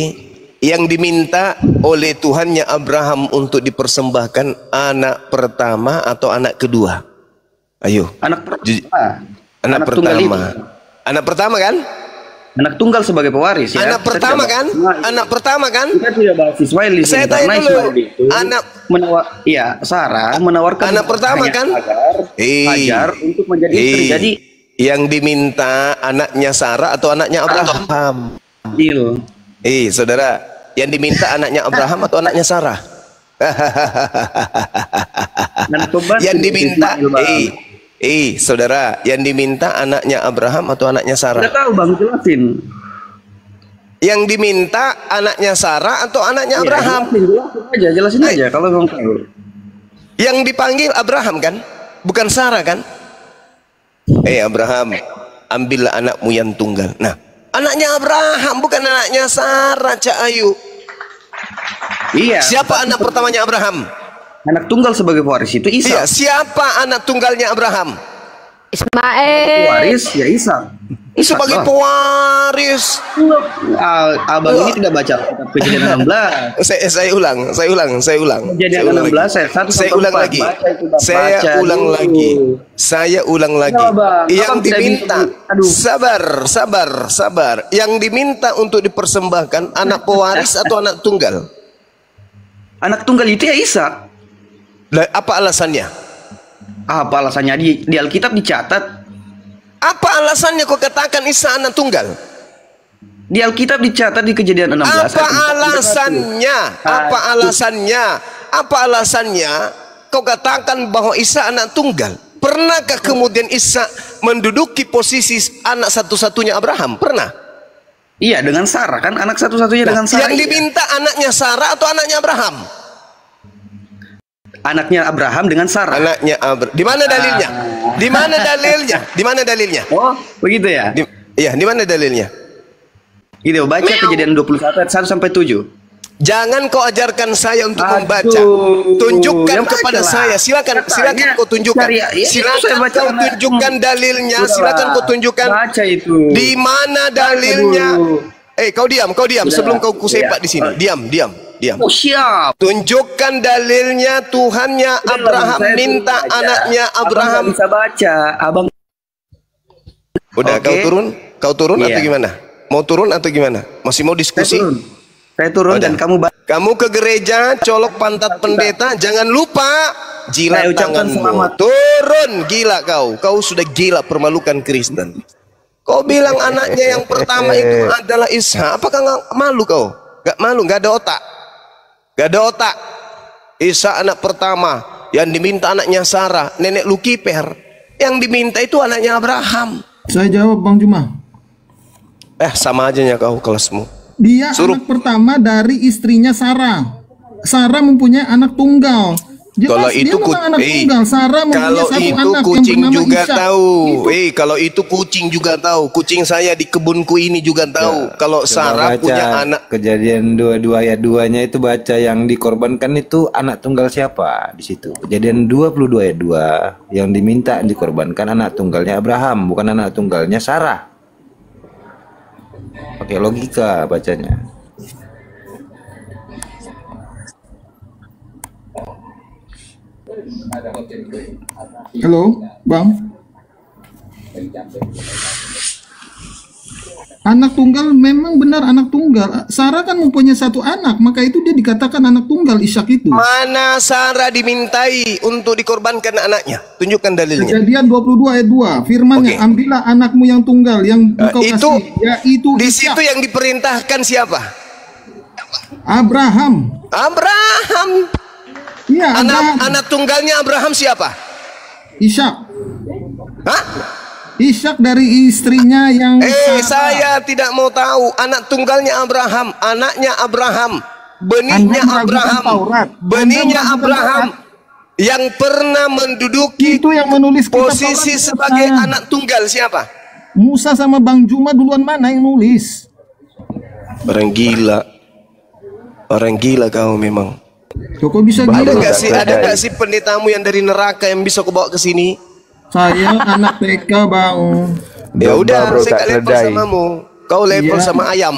S1: Yang diminta oleh Tuhannya Abraham untuk dipersembahkan anak pertama atau anak kedua? Ayo.
S8: Anak
S1: Ju-
S8: pertama.
S1: Anak
S8: tunggal
S1: pertama.
S8: itu.
S1: Anak pertama kan?
S8: Anak tunggal sebagai pewaris ya.
S1: Anak
S8: Kita
S1: pertama
S8: tidak
S1: kan?
S8: bahas Ismail.
S1: Anak pertama kan?
S8: Kita tidak bahas Ismail di sini.
S1: Saya tanya
S8: karena
S1: dulu.
S8: Ismail itu Sarah menawarkan
S1: Anak pertama kan?
S8: Hajar untuk menjadi istri. Jadi
S1: yang diminta anaknya Sarah atau anaknya Abraham?
S8: deal.
S1: Saudara, yang diminta anaknya Abraham atau anaknya Sarah?
S8: Dan pembantu
S1: Yang diminta,
S8: Ismail, Bang.
S1: saudara, yang diminta anaknya Abraham atau anaknya Sarah?
S8: Udah tahu bang, jelasin.
S1: Yang diminta anaknya Sarah atau anaknya Abraham?
S8: Jelasin aja kalau bang tahu.
S1: Yang dipanggil Abraham kan? Bukan Sarah kan? Abraham, ambillah anakmu yang tunggal. Nah, anaknya Abraham bukan anaknya Sarah, Cak Ayu.
S8: Iya.
S1: Siapa anak pertamanya Abraham?
S8: Anak tunggal sebagai pewaris itu
S1: Iya,
S8: Ishak.
S1: siapa anak tunggalnya Abraham?
S5: Ismail.
S8: Pewaris ya Ishak.
S1: Sebagai
S8: Ishak,
S1: pewaris.
S8: Abang ini tidak baca kitab Kejadian 16.
S1: Saya ulang.
S8: Kejadian 16 ayat 1
S1: Saya
S8: sampai
S1: ulang
S8: 4.
S1: lagi.
S8: Baca itu, Bang.
S1: Saya
S8: Baca
S1: ulang
S8: dulu.
S1: lagi. Saya ulang lagi.
S8: Ya, Bang.
S1: Yang
S8: Abang tidak
S1: diminta,
S8: bisa- aduh.
S1: sabar. Yang diminta untuk dipersembahkan anak pewaris atau anak tunggal?
S8: Anak tunggal itu ya Ishak.
S1: Apa alasannya?
S8: Apa alasannya di Alkitab dicatat?
S1: Apa alasannya kau katakan Isa anak tunggal?
S8: Di Alkitab dicatat di Kejadian 16.
S1: Apa
S8: ayat 4 sampai
S1: alasannya?
S8: 1.
S1: Apa alasannya? Apa alasannya kau katakan bahwa Isa anak tunggal? Pernahkah kemudian Isa menduduki posisi anak satu-satunya Abraham? Pernah?
S8: Iya, dengan Sarah kan, anak satu-satunya dengan Sarah.
S1: Yang diminta anaknya Sarah atau anaknya Abraham?
S8: Anaknya Abraham dengan Sarah.
S1: Anaknya Abraham. Di mana dalilnya? Di mana dalilnya? Di mana dalilnya?
S8: Oh, begitu ya?
S1: Iya, di mana dalilnya?
S8: Gitu, baca Kejadian 21 ayat 1 sampai 7.
S1: Jangan kau ajarkan saya untuk
S8: Aduh,
S1: membaca. Tunjukkan
S8: yang
S1: kepada
S8: bacalah.
S1: saya. Silakan
S8: Katanya
S1: kau tunjukkan.
S8: cari- ya, itu saya
S1: Silakan
S8: baca
S1: kau
S8: karena-
S1: tunjukkan dalilnya.
S8: Sudahlah.
S1: Silakan kau tunjukkan.
S8: Baca itu.
S1: Di mana dalilnya? Kau diam.
S8: Sudah.
S1: Sebelum kau kusepak
S8: Iya.
S1: di sini. Diam.
S8: Oh, siap.
S1: Tunjukkan dalilnya Tuhannya
S8: Udah,
S1: Abraham
S8: Bang, saya
S1: minta
S8: turun aja.
S1: anaknya
S8: Abang
S1: Abraham.
S8: nggak bisa baca. Abang
S1: Udah,
S8: Oke.
S1: kau turun
S8: Iya.
S1: atau gimana? Mau turun atau gimana? Masih mau diskusi?
S8: Saya turun
S1: Udah.
S8: dan kamu
S1: Kamu ke gereja, colok pantat pendeta, jangan lupa jilat
S8: Saya ucapkan
S1: tanganmu.
S8: selamat.
S1: Turun, gila kau sudah gila permalukan Kristen. Kau bilang anaknya yang pertama itu adalah Ishak. Apakah nggak malu kau? Gak malu, gak ada otak. Gak ada otak. Ishak anak pertama, yang diminta anaknya Sarah, nenek Lukiper. Yang diminta itu anaknya Abraham.
S6: Saya jawab Bang Juma.
S1: Sama aja ya kau kelasmu.
S6: Dia
S1: Suruh.
S6: anak pertama dari istrinya Sarah. Sarah mempunyai anak tunggal. Jelas
S1: Kalau
S6: dia
S1: itu
S6: memang anak tunggal. Sarah mempunyai
S1: kalau
S6: satu
S1: itu
S6: anak
S1: kucing
S6: yang bernama
S1: juga
S6: Ishak.
S1: tahu.
S6: Itu
S1: Kalau itu kucing juga tahu. Kucing saya di kebunku ini juga tahu. Kalau
S3: Coba
S1: Sarah
S3: baca
S1: punya anak.
S3: Kejadian 22 ayat 2-nya itu baca yang dikorbankan itu anak tunggal siapa di situ. Kejadian 22 ayat 2 yang diminta dikorbankan anak tunggalnya Abraham, bukan anak tunggalnya Sarah. Pakai logika bacanya.
S6: Halo, Bang. Anak tunggal memang benar anak tunggal. Sarah kan mempunyai satu anak, maka itu dia dikatakan anak tunggal Ishak itu.
S1: Mana Sarah dimintai untuk dikorbankan anaknya? Tunjukkan dalilnya.
S6: Kejadian 22 ayat 2, firman-Nya,
S1: Oke.
S6: ambillah anakmu yang tunggal yang engkau
S1: Itu
S6: kasih, yaitu
S1: di
S6: Ishak.
S1: situ yang diperintahkan siapa?
S6: Abraham.
S1: Abraham.
S6: Iya, Abraham.
S1: Anak tunggalnya Abraham siapa?
S6: Ishak.
S1: Hah?
S6: Ishak dari istrinya yang Sarah.
S1: Saya tidak mau tahu. Anak tunggalnya Abraham, anaknya Abraham, benihnya
S6: Anda meragukan
S1: Abraham,
S6: Taurat.
S1: benihnya
S6: Anda meragukan
S1: Abraham yang pernah menduduki
S6: Itu yang menulis kitab
S1: posisi
S6: Taurat
S1: sebagai
S6: saya.
S1: anak tunggal siapa?
S6: Musa sama Bang Juma duluan mana yang nulis?
S1: Orang gila. Orang gila kau memang.
S6: Kok bisa
S1: Ada
S6: gila?
S1: nggak sih pendetamu yang dari neraka yang bisa kau bawa ke sini?
S6: Saya anak TK, Bang.
S1: Ya udah,
S9: bro,
S1: saya
S9: tak
S1: nggak level
S9: keledai.
S1: samamu. Kau level
S6: Iya.
S1: sama ayam.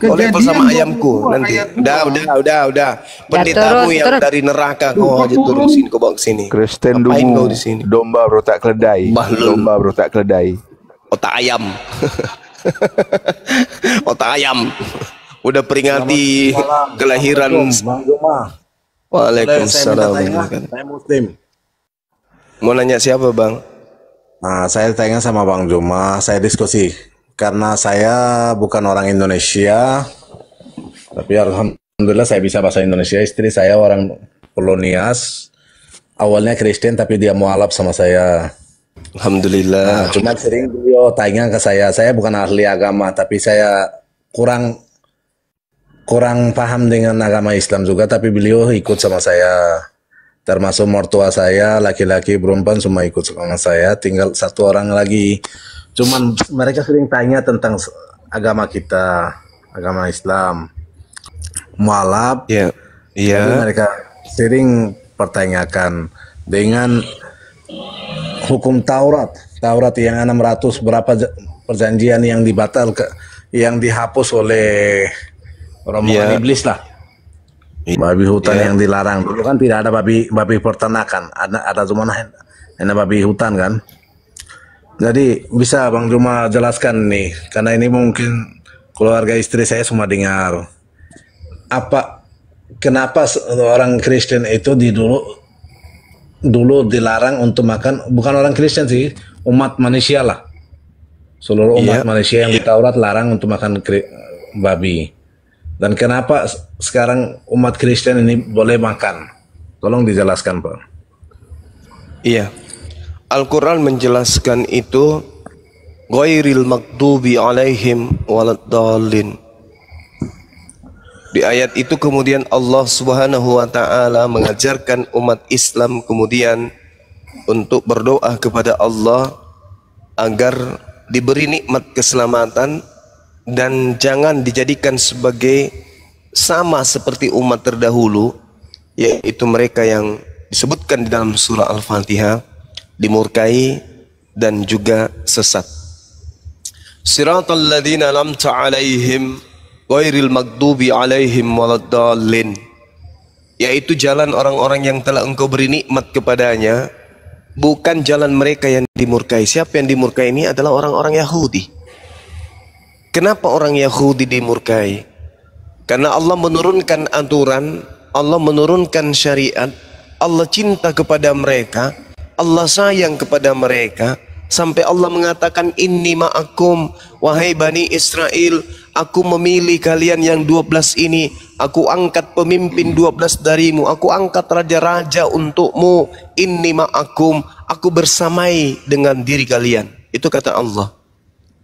S1: Kau level sama ayamku nanti. Udah. Pendetamu yang
S5: turun.
S1: dari neraka kau aja turun sini, kau bawa ke sini.
S9: Kristen
S1: Ngapain
S9: dungu.
S1: kau di sini?
S9: Domba bro tak keledai.
S1: Bahlul.
S9: Domba bro tak keledai.
S1: Otak ayam. Otak ayam. Udah peringati kelahiran.
S10: Bang Juma.
S1: Waalaikumsalam.
S10: Saya Muslim.
S1: Mau nanya siapa bang?
S10: Nah, saya tanya sama Bang Juma, saya diskusi. Karena saya bukan orang Indonesia, tapi alhamdulillah saya bisa bahasa Indonesia. Istri saya orang Polonias, awalnya Kristen tapi dia mualaf sama saya.
S1: Alhamdulillah.
S10: Nah, cuma sering beliau tanya ke saya bukan ahli agama, tapi saya kurang paham dengan agama Islam juga, tapi beliau ikut sama saya. Termasuk mertua saya, laki-laki, perempuan semua ikut sama saya. Tinggal satu orang lagi. Cuman mereka sering tanya tentang agama kita, agama Islam. Mualaf.
S1: Iya.
S10: Jadi mereka sering pertanyakan dengan hukum Taurat. Taurat yang 600 berapa perjanjian yang yang dihapus oleh rombongan iblis lah. Babi hutan yang dilarang. Dulu kan tidak ada babi peternakan, ada cuma hanya babi hutan kan. Jadi bisa Bang Juma jelaskan nih, karena ini mungkin keluarga istri saya semua dengar. Kenapa orang Kristen itu dulu dilarang untuk makan, bukan orang Kristen sih, umat manusia lah. Seluruh umat manusia yang di Taurat larang untuk makan babi. Dan kenapa sekarang umat Kristen ini boleh makan? Tolong dijelaskan, Pak.
S1: Iya. Al-Quran menjelaskan itu ghairil maghdubi alaihim waladdallin. Di ayat itu kemudian Allah Subhanahu wa taala mengajarkan umat Islam kemudian untuk berdoa kepada Allah agar diberi nikmat keselamatan dan jangan dijadikan sebagai sama seperti umat terdahulu, yaitu mereka yang disebutkan di dalam surah Al-Fatihah, dimurkai dan juga sesat. Siratal ladzina an'amta 'alaihim ghairil maghdubi 'alaihim waladdallin, yaitu jalan orang-orang yang telah engkau beri nikmat kepadanya, bukan jalan mereka yang dimurkai. Siapa yang dimurkai ini adalah orang-orang Yahudi. Kenapa orang Yahudi dimurkai? Karena Allah menurunkan aturan, Allah menurunkan syariat, Allah cinta kepada mereka, Allah sayang kepada mereka, sampai Allah mengatakan inni ma'akum, wahai Bani Israel, aku memilih kalian yang 12 ini, aku angkat pemimpin 12 darimu, aku angkat raja-raja untukmu, inni ma'akum, aku bersamai dengan diri kalian. Itu kata Allah.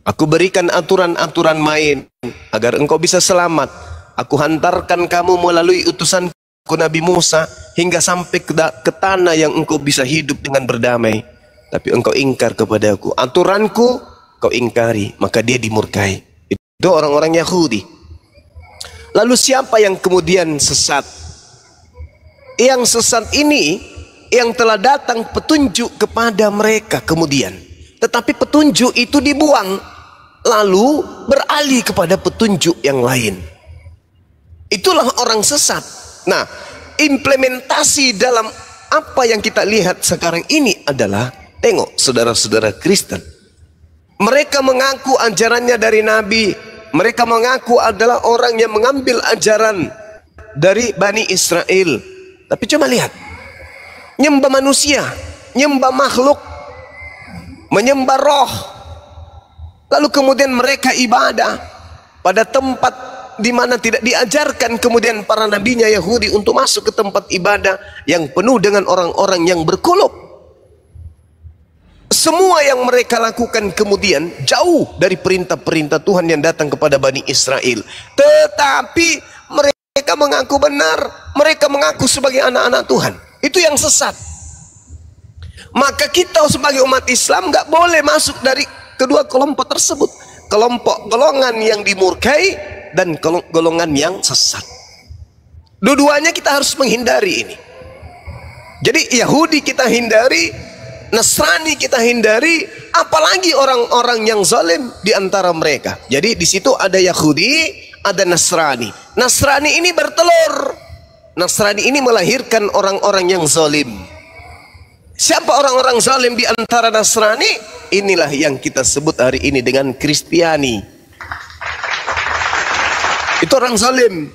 S1: Aku berikan aturan-aturan main agar engkau bisa selamat. Aku hantarkan kamu melalui utusanku Nabi Musa hingga sampai ke tanah yang engkau bisa hidup dengan berdamai. Tapi engkau ingkar kepadaku. Aturanku kau ingkari, maka dia dimurkai. Itu orang-orang Yahudi. Lalu siapa yang kemudian sesat? Yang sesat ini yang telah datang petunjuk kepada mereka kemudian. Tetapi petunjuk itu dibuang, lalu beralih kepada petunjuk yang lain. Itulah orang sesat. Nah, implementasi dalam apa yang kita lihat sekarang ini adalah, tengok saudara-saudara Kristen, mereka mengaku ajarannya dari Nabi, mereka mengaku adalah orang yang mengambil ajaran dari Bani Israel. Tapi coba lihat, nyembah manusia, nyembah makhluk, menyembah roh. Lalu kemudian mereka ibadah pada tempat di mana tidak diajarkan kemudian para nabinya Yahudi untuk masuk ke tempat ibadah yang penuh dengan orang-orang yang berkulub. Semua yang mereka lakukan kemudian jauh dari perintah-perintah Tuhan yang datang kepada Bani Israel. Tetapi mereka mengaku benar, mereka mengaku sebagai anak-anak Tuhan. Itu yang sesat. Maka kita sebagai umat Islam nggak boleh masuk dari kedua kelompok tersebut, kelompok golongan yang dimurkai dan golongan yang sesat. Dua-duanya kita harus menghindari ini. Jadi Yahudi kita hindari, Nasrani kita hindari, apalagi orang-orang yang zalim di antara mereka. Jadi di situ ada Yahudi, ada Nasrani. Nasrani ini bertelur. Nasrani ini melahirkan orang-orang yang zalim. Siapa orang-orang zalim di antara Nasrani? Inilah yang kita sebut hari ini dengan Kristiani. Itu orang zalim.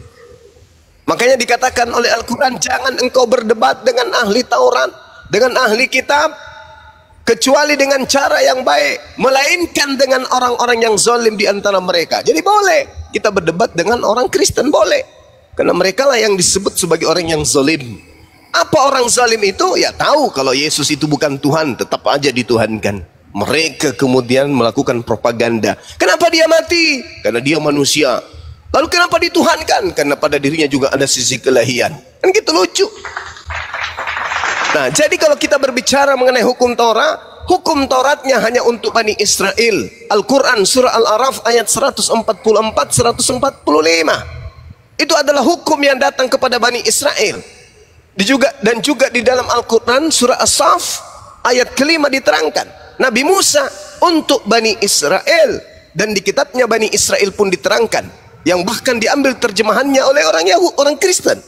S1: Makanya dikatakan oleh Al-Quran, jangan engkau berdebat dengan ahli Taurat, dengan ahli kitab, kecuali dengan cara yang baik, melainkan dengan orang-orang yang zalim di antara mereka. Jadi boleh kita berdebat dengan orang Kristen, boleh, karena mereka lah yang disebut sebagai orang yang zalim. Apa orang zalim itu? Ya tahu kalau Yesus itu bukan Tuhan, tetap aja dituhankan. Mereka kemudian melakukan propaganda. Kenapa dia mati? Karena dia manusia. Lalu kenapa dituhankan? Karena pada dirinya juga ada sisi kelahian. Kan gitu lucu. Nah, jadi kalau kita berbicara mengenai hukum Taurat, hukum Tauratnya hanya untuk Bani Israel. Al-Quran surah Al-A'raf ayat 144-145. Itu adalah hukum yang datang kepada Bani Israel. Dan juga di dalam Al-Quran surah As-Saff ayat kelima diterangkan, Nabi Musa untuk Bani Israel, dan di kitabnya Bani Israel pun diterangkan, yang bahkan diambil terjemahannya oleh orang Yahudi, orang Kristen.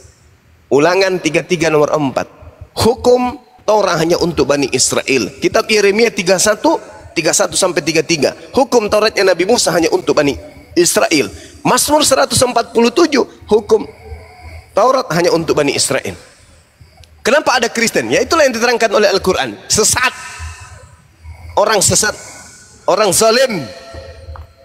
S1: Ulangan 33 nomor 4. Hukum Taurat hanya untuk Bani Israel. Kitab Yeremia 31 sampai 33. Hukum Tauratnya Nabi Musa hanya untuk Bani Israel. Mazmur 147, hukum Taurat hanya untuk Bani Israel. Kenapa ada Kristen? Ya itulah yang diterangkan oleh Al-Quran. Sesat, orang sesat, orang zalim.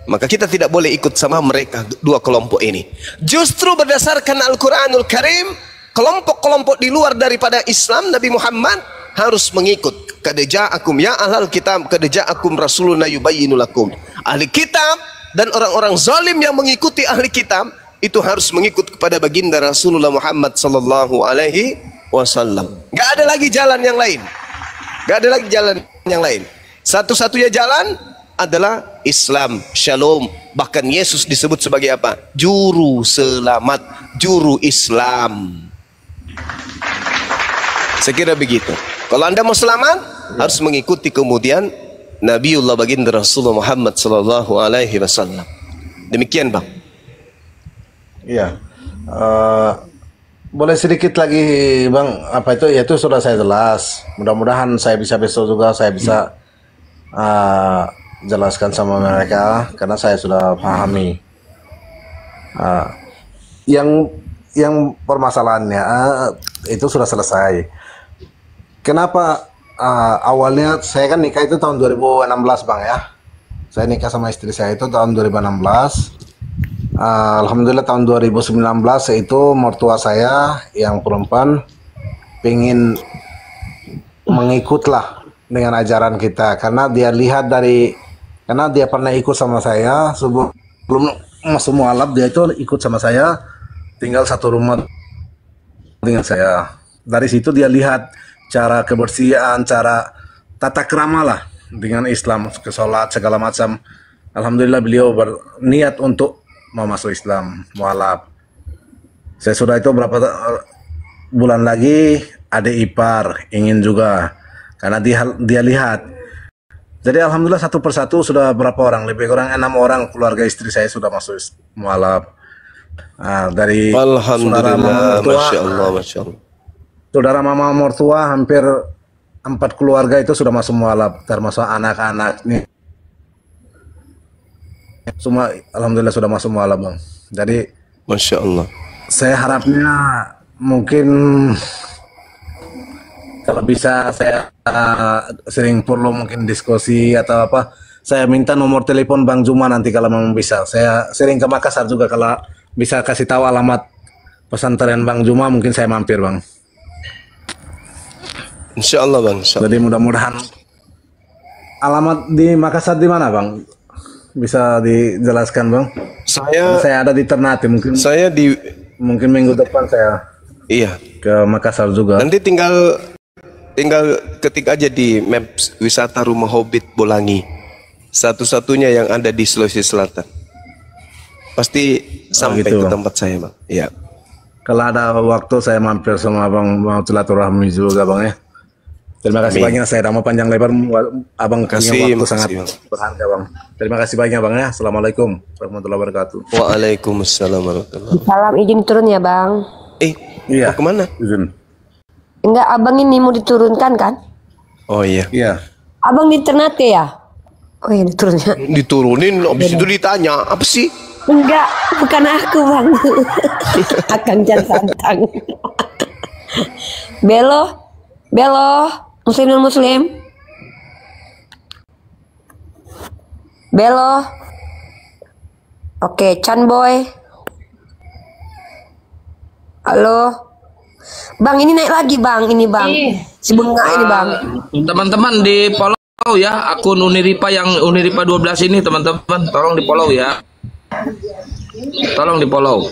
S1: Maka kita tidak boleh ikut sama mereka, dua kelompok ini. Justru berdasarkan Al-Quranul Karim, kelompok-kelompok di luar daripada Islam, Nabi Muhammad harus mengikut. Qad ja'akum ya ahlal kitab, qad ja'akum rasuluna yubayyinu lakum. Ahli kitab dan orang-orang zalim yang mengikuti ahli kitab itu harus mengikut kepada baginda Rasulullah Muhammad sallallahu alaihi wasallam. Gak ada lagi jalan yang lain. Gak ada lagi jalan yang lain. Satu-satunya jalan adalah Islam, Shalom. Bahkan Yesus disebut sebagai apa? Juru selamat, juru Islam. Saya kira begitu. Kalau Anda mau selamat, harus mengikuti kemudian Nabiullah baginda Rasulullah Muhammad sallallahu alaihi wasallam. Demikian, Bang.
S10: Iya. Boleh sedikit lagi, Bang, apa itu? Ya itu sudah saya jelas. Mudah-mudahan saya bisa besok juga saya bisa jelaskan sama mereka karena saya sudah pahami. Yang permasalahannya itu sudah selesai. Kenapa awalnya saya kan nikah itu tahun 2016, Bang, ya. Saya nikah sama istri saya itu tahun 2016. Alhamdulillah tahun 2019 itu mertua saya yang perempuan pingin mengikutlah dengan ajaran kita karena dia lihat karena dia pernah ikut sama saya sebelum masuk mualaf, dia itu ikut sama saya tinggal satu rumah dengan saya. Dari situ dia lihat cara kebersihan, cara tata krama lah dengan Islam, ke sholat segala macam. Alhamdulillah beliau berniat untuk mau masuk Islam, mualaf. Saya sudah itu berapa bulan lagi adik ipar ingin juga karena dia lihat. Jadi alhamdulillah satu persatu sudah berapa orang, lebih kurang 6 orang keluarga istri saya sudah masuk mualaf. Dari
S1: alhamdulillah, masya Allah, masya Allah.
S10: Saudara mama mertua hampir 4 keluarga itu sudah masuk mualaf, termasuk anak-anak nih. Semua alhamdulillah sudah masuk mualaf, Bang. Jadi
S1: masya Allah.
S10: Saya harapnya mungkin kalau bisa saya sering perlu mungkin diskusi atau apa. Saya minta nomor telepon Bang Juma nanti kalau memang bisa. Saya sering ke Makassar juga, kalau bisa kasih tahu alamat pesantren Bang Juma mungkin saya mampir, Bang.
S1: Insya Allah, Bang. Insya Allah.
S10: Jadi mudah-mudahan alamat di Makassar di mana, Bang? Bisa dijelaskan, Bang? Saya ada di Ternate, mungkin mungkin minggu depan saya ke Makassar juga.
S1: Nanti tinggal ketik aja di Maps wisata Rumah Hobbit Bolangi. Satu-satunya yang ada di Sulawesi Selatan. Pasti sampai
S10: gitu,
S1: ke
S10: Bang.
S1: tempat saya, Bang. Iya.
S10: Kalau ada waktu saya mampir sama Abang, mau silaturahmi juga, Bang, ya. Terima kasih banyak, saya mau panjang lebar, Abang punya waktu sangat berharga, Bang. Terima kasih banyak, Bang, ya. Assalamualaikum warahmatullahi wabarakatuh.
S1: Waalaikumsalam warahmatullahi wabarakatuh.
S5: Salam, izin turun ya, Bang.
S10: Iya.
S1: Mau kemana?
S10: Izin.
S5: Enggak, Abang ini mau diturunkan kan?
S1: Oh iya.
S10: Iya.
S5: Abang di Ternate ya? Oh iya, diturunnya.
S1: Diturunin, habis itu ditanya, apa sih?
S5: Enggak, bukan aku, Bang. Akang Jan Santang. Belo, Muslim non Muslim. Belo. Oke, Chan Boy. Halo. Bang, ini naik lagi, Bang. Ini, Bang. Si bunga ini, Bang.
S11: Teman-teman di follow ya akun Uniripa yang Uniripa 12 ini, teman-teman. Tolong di follow ya. Tolong di follow.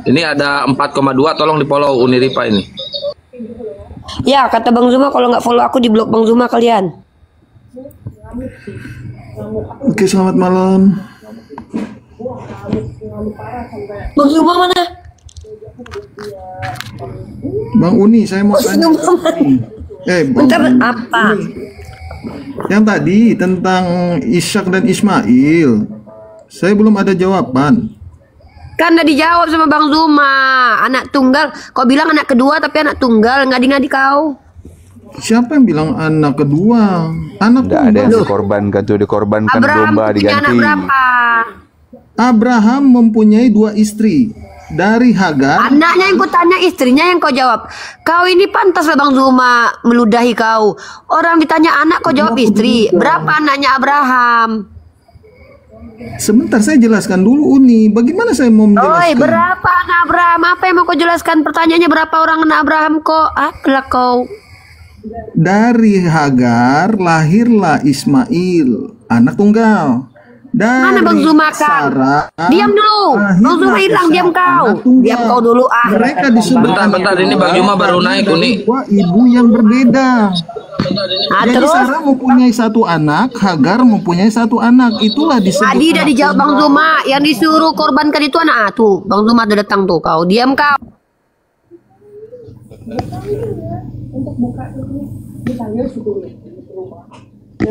S11: Ini ada 4,2, tolong di follow Uniripa ini.
S5: Ya, kata Bang Zuma kalau nggak follow aku di blog Bang Zuma kalian.
S6: Oke, selamat malam.
S5: Bang Zuma mana?
S6: Bang Uni, saya mau tanya.
S5: Bentar, apa?
S6: Yang tadi tentang Ishak dan Ismail, saya belum ada jawaban.
S5: Kan udah dijawab sama Bang Zuma. Anak tunggal. Kau bilang anak kedua tapi anak tunggal. Ngadi-ngadi kau.
S6: Siapa yang bilang anak kedua? Anak
S9: Nggak ada
S6: tunggal.
S9: yang dikorbankan tuh, dikorbankan
S5: Abraham
S9: domba
S5: punya
S9: diganti.
S5: anak berapa?
S6: Abraham mempunyai 2 istri. Dari Hagar.
S5: Anaknya yang kutanya, istrinya yang kau jawab. Kau ini pantas lah Bang Zuma meludahi kau. Orang ditanya anak kau jawab istri. Berapa anaknya Abraham?
S6: Sebentar saya jelaskan dulu Uni. Bagaimana saya mau menjelaskan?
S5: Oi, berapa anak Abraham? Apa yang mau kau jelaskan? Pertanyaannya berapa orang anak Abraham kok? Apalah kau?
S6: Dari Hagar lahirlah Ismail, anak tunggal. Dari
S5: Mana Bang Zuma kau?
S6: Sarah,
S5: Diam dulu. Bang Zuma hilang, diam kau. Diam kau dulu ah.
S6: Mereka disebut
S11: Bentar, ini Bang Zuma baru naik Uni.
S6: dua ibu yang berbeda. Jadi
S5: terus?
S6: Sarah mempunyai 1 anak, Hagar mempunyai 1 anak. Itulah disebut.
S5: Tadi udah
S6: anak
S5: dijawab Bang
S6: tunggal.
S5: Zuma. Yang disuruh korbankan itu anak tuh. Bang Zuma udah datang tuh kau. Diam kau.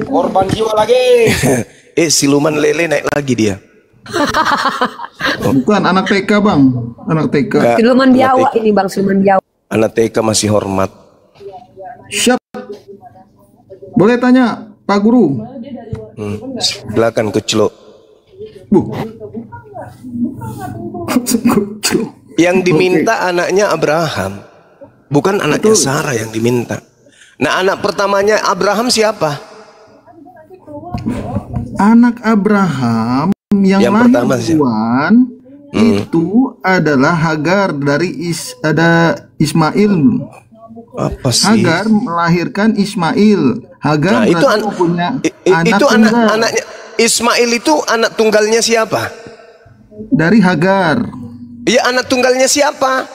S1: Korban jiwa lagi. Siluman lele naik lagi dia.
S6: Bukan anak TK bang, anak TK.
S1: Enggak.
S5: Siluman
S1: Anak
S5: biawak
S1: TK.
S5: ini Bang, siluman biawak.
S1: Anak TK masih hormat.
S6: Siap. Boleh tanya Pak Guru?
S1: Belakang kecelok. Yang diminta anaknya Abraham, bukan anaknya Sarah yang diminta. Nah, anak pertamanya Abraham siapa?
S6: Anak Abraham yang lahir
S1: pertama siapa?
S6: duluan itu adalah Hagar dari ada Ismail.
S1: Apa sih?
S6: Hagar melahirkan Ismail. Hagar
S1: Nah, itu
S6: berarti punya anak
S1: itu
S6: tunggal
S1: anaknya Ismail itu anak tunggalnya siapa?
S6: dari Hagar.
S1: Iya, anak tunggalnya siapa?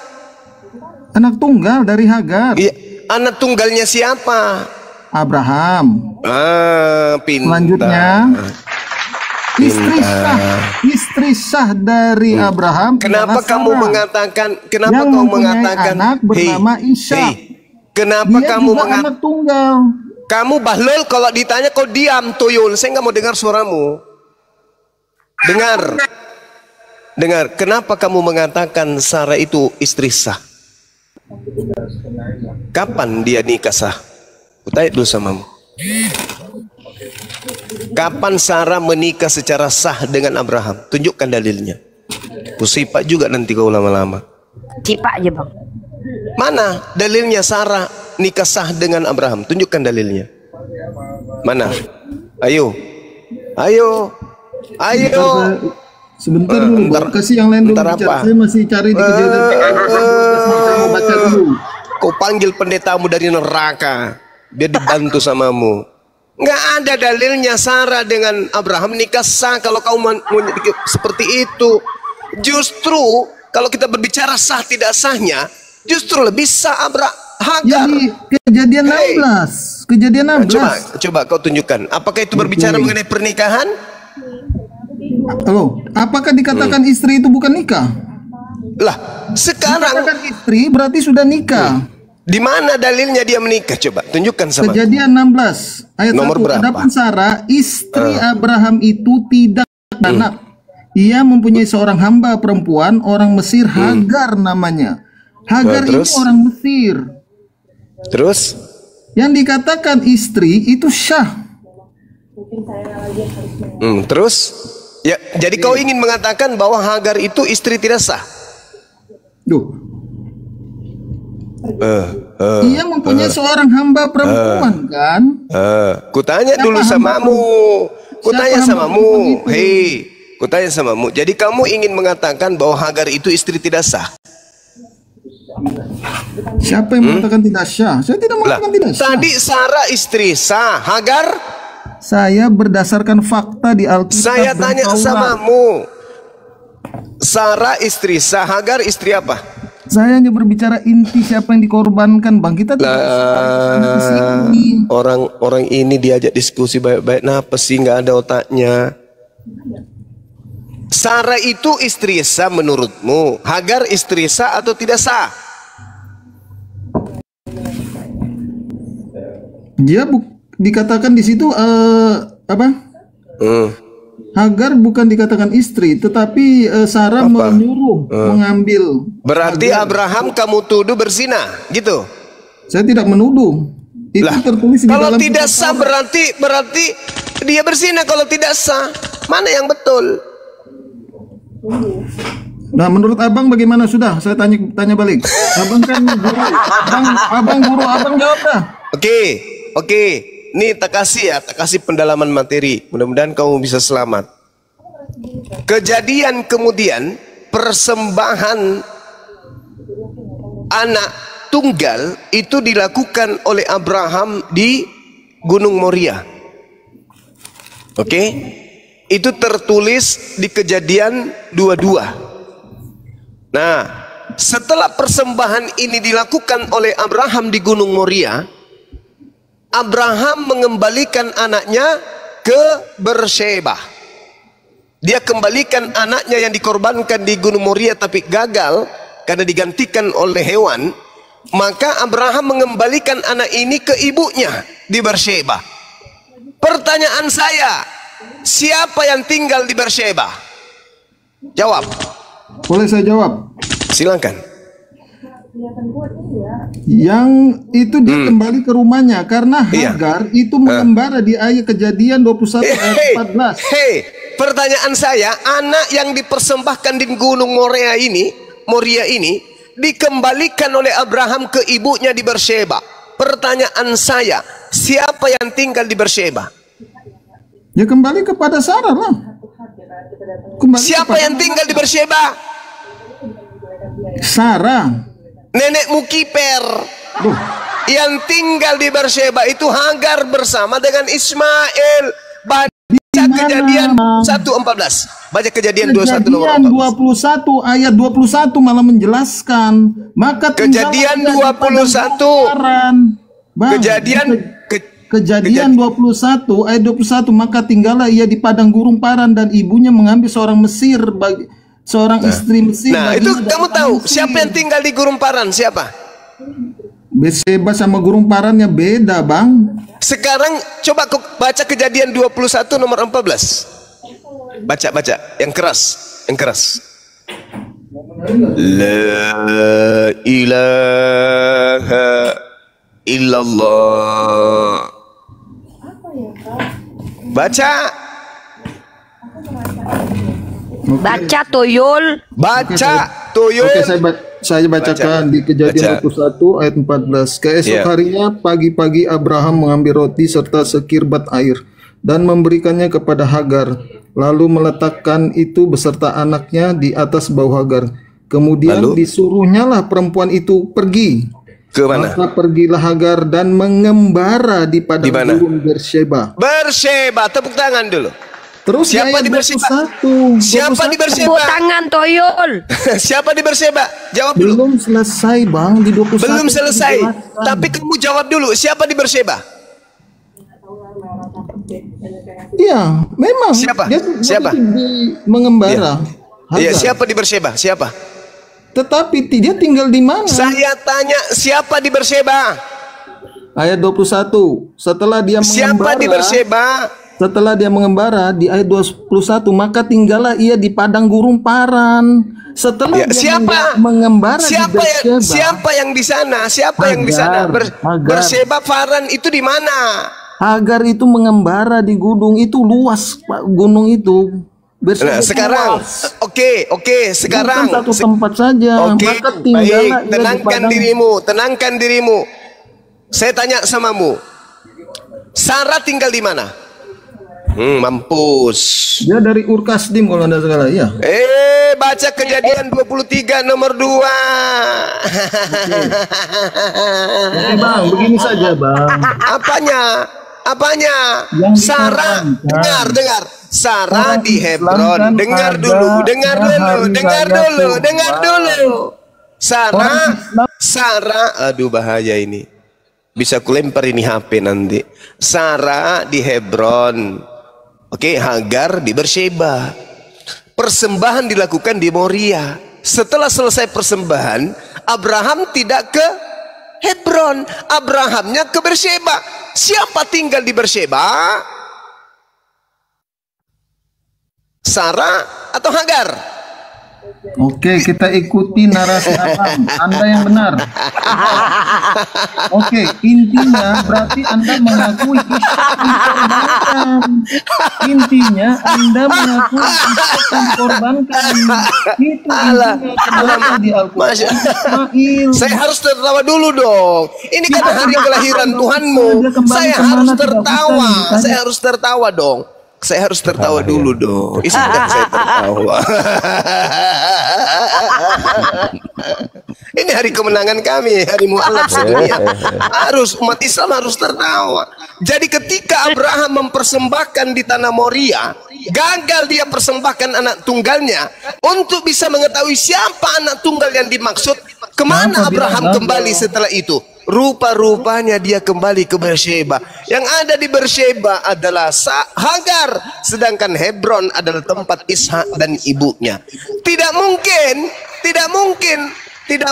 S6: Anak tunggal dari Hagar.
S1: Iya, anak tunggalnya siapa?
S6: Abraham.
S1: Pintar.
S6: Selanjutnya istri sah dari Abraham.
S1: Kenapa
S6: adalah
S1: kamu
S6: Sarah,
S1: mengatakan? Kenapa
S6: yang
S1: kau
S6: mempunyai
S1: mengatakan?
S6: anak bernama Ishak.
S1: Kenapa
S6: Dia
S1: kamu
S6: juga anak tunggal?
S1: Kamu bahlul kalau ditanya kau diam tuyul. Saya nggak mau dengar suaramu. Dengar. Kenapa kamu mengatakan Sarah itu istri sah? Kapan dia nikah sah? Kutanya dulu samamu. Kapan Sarah menikah secara sah dengan Abraham? Tunjukkan dalilnya. Pusipak juga nanti kau lama-lama.
S5: Cipak aja Bang.
S1: Mana dalilnya Sarah nikah sah dengan Abraham? Tunjukkan dalilnya. Mana? Ayo.
S6: Sebentar dulu, Bang. Kasih yang lain dulu
S1: Bentar
S6: bicara.
S1: apa?
S6: Saya masih cari di kejadian. Saya mau baca dulu.
S1: Kau panggil pendetamu dari neraka, biar dibantu samamu. Nggak ada dalilnya Sarah dengan Abraham nikah sah kalau kau mau seperti itu. Justru kalau kita berbicara sah tidak sahnya, justru lebih sah Hagar.
S6: Jadi kejadian 16. Kejadian 16.
S1: Coba kau tunjukkan. Apakah itu berbicara mengenai pernikahan?
S6: Halo, apakah dikatakan istri itu bukan nikah?
S1: Lah, sekarang
S6: dikatakan istri berarti sudah nikah.
S1: Di mana dalilnya dia menikah? Coba tunjukkan sama.
S6: Kejadian 16 ayat
S1: Nomor
S6: 1.
S1: berapa?
S6: Adapun Sarah, istri Abraham itu tidak anak. Ia mempunyai seorang hamba perempuan orang Mesir, Hagar namanya. Hagar ini
S1: terus?
S6: orang Mesir.
S1: Terus?
S6: Yang dikatakan istri itu syah.
S1: Terus? Ya, jadi kau ingin mengatakan bahwa Hagar itu istri tidak sah?
S6: Ia mempunyai seorang hamba perempuan kan?
S1: Kutanya dulu samamu. Kutanya samamu. Hei, kutanya samamu. Jadi kamu ingin mengatakan bahwa Hagar itu istri tidak sah?
S6: Siapa yang mengatakan tidak syah? Saya tidak mengatakan tidak syah.
S1: Tadi Sarah istri sah, Hagar?
S6: Saya berdasarkan fakta di Alkitab.
S1: Saya
S6: dan
S1: tanya
S6: Taurat.
S1: samamu. Sarah istri sah, Hagar istri apa?
S6: Saya hanya berbicara inti siapa yang dikorbankan, Bang. Kita tidak
S1: orang ini diajak diskusi baik-baik. Kenapa sih nggak ada otaknya? Sarah itu istri sah menurutmu? Hagar istri sah atau tidak sah?
S6: dikatakan di situ apa? Hagar bukan dikatakan istri, tetapi Sarah menyuruh mengambil.
S1: Berarti Hagar. Abraham kamu tuduh berzina, gitu?
S6: Saya tidak menuduh. Itu lah, tertulis di
S1: kalau
S6: dalam
S1: tidak sah berarti dia berzina. Kalau tidak sah, mana yang betul?
S6: Nah, menurut abang bagaimana? Sudah, saya tanya balik. Abang kan guru, abang guru, abang jawab dah.
S1: Oke. Nih tak kasih pendalaman materi. Mudah-mudahan kamu bisa selamat. Kejadian kemudian persembahan anak tunggal itu dilakukan oleh Abraham di Gunung Moria. Oke? Itu tertulis di Kejadian 22. Nah, setelah persembahan ini dilakukan oleh Abraham di Gunung Moria, Abraham mengembalikan anaknya ke Beersheba. Dia kembalikan anaknya yang dikorbankan di Gunung Moria tapi gagal karena digantikan oleh hewan. Maka Abraham mengembalikan anak ini ke ibunya di Beersheba. Pertanyaan saya, siapa yang tinggal di Beersheba? Jawab.
S6: Boleh saya jawab?
S1: Silakan.
S6: Yang itu dia kembali ke rumahnya karena Hagar itu mengembara di ayat Kejadian 21 ayat 14.
S1: Pertanyaan saya, anak yang dipersembahkan di Gunung Moria ini dikembalikan oleh Abraham ke ibunya di Beersheba. Pertanyaan saya, siapa yang tinggal di Beersheba?
S6: Ya kembali kepada Sarah lah.
S1: Siapa yang tinggal di Beersheba?
S6: Sarah.
S1: Nenekmu Kiper. Yang tinggal di Beersheba itu Hagar bersama dengan Ismail. Baca Kejadian 1:14. Baca Kejadian 21 nomor
S6: 21 ayat 21 malah menjelaskan. Maka
S1: Kejadian 21.
S6: Kejadian 21 ayat 21, maka tinggallah ia di padang gurun paran dan ibunya mengambil seorang Mesir bagi seorang istri Mesir.
S1: Nah, itu kamu tahu siapa yang tinggal di gurun paran? Siapa?
S6: Berseba sama gurun parannya beda, Bang.
S1: Sekarang coba baca Kejadian 21 nomor 14. Baca yang keras. La ilaha illallah. Baca
S5: Toyol.
S6: Oke, saya bacakan di Kejadian 21 ayat 14. Keesok harinya pagi-pagi Abraham mengambil roti serta sekirbat air dan memberikannya kepada Hagar, lalu meletakkan itu beserta anaknya di atas bahu Hagar. Kemudian disuruhnyalah perempuan itu pergi.
S1: Ke mana?
S6: Maka pergilah Hagar dan mengembara di padang gurun Beersheba.
S1: Beersheba, tepuk tangan dulu.
S6: Terus
S1: siapa di Beersheba? Siapa di Beersheba?
S5: Tepuk tangan Toyol.
S1: Siapa di Beersheba? Jawab dulu.
S6: Belum selesai, Bang, di 21.
S1: Belum selesai. Tapi kamu jawab dulu, siapa di Beersheba?
S6: Iya, memang.
S1: Siapa?
S6: Mengembara.
S1: Iya, siapa di Beersheba? Siapa?
S6: Tetapi dia tinggal di mana?
S1: Saya tanya, siapa di Beersheba?
S6: Ayat 21. Setelah dia
S1: siapa di Beersheba?
S6: Setelah dia mengembara di ayat 21, maka tinggallah ia di padang gurun paran. Setelah dia mengembara di Beersheba.
S1: Siapa yang di sana? Siapa yang di sana? Beersheba Paran itu di mana?
S6: Hagar itu mengembara di gunung itu luas, Pak, gunung itu.
S1: Nah, sekarang, oke, sekarang
S6: satu tempat saja.
S1: Maka baik, tenangkan dirimu. Saya tanya samamu, Sarah tinggal di mana? Mampus.
S6: Dia dari Ur Kasdim kalau anda salah, ya.
S1: Baca Kejadian 23 nomor 2.
S6: Oke, Bang, begini saja, Bang.
S1: Apanya? Sarah, dengar. Sarah di Hebron. Dengar dulu. Sarah, aduh bahaya ini. Bisa kulempar ini HP nanti. Sarah di Hebron. Oke, Hagar di Beersheba. Persembahan dilakukan di Moria. Setelah selesai persembahan, Abraham tidak ke Hebron. Abrahamnya ke Beersheba. Siapa tinggal di Beersheba? Sarah atau Hagar?
S6: Oke, kita ikuti narasi Abang. Anda yang benar. Oke, intinya berarti Anda mengakui Ishak dikorbankan. Intinya Anda mengakui Ishak dikorbankan. Itu intinya kenapa di Al-Quran Ismail.
S1: Saya harus tertawa dulu dong. Ini kan hari kelahiran Tuhanmu. Saya harus tertawa. Saya harus tertawa dong. Saya harus tertawa dulu dong. Izinkan saya tertawa. Ini hari kemenangan kami, hari mualaf sedunia. Harus umat Islam harus tertawa. Jadi ketika Abraham mempersembahkan di tanah Moria, gagal dia persembahkan anak tunggalnya untuk bisa mengetahui siapa anak tunggal yang dimaksud. Kemana Abraham kembali setelah itu? Rupa-rupanya dia kembali ke Beersheba. Yang ada di Beersheba adalah Hagar, sedangkan Hebron adalah tempat Ishak dan ibunya. Tidak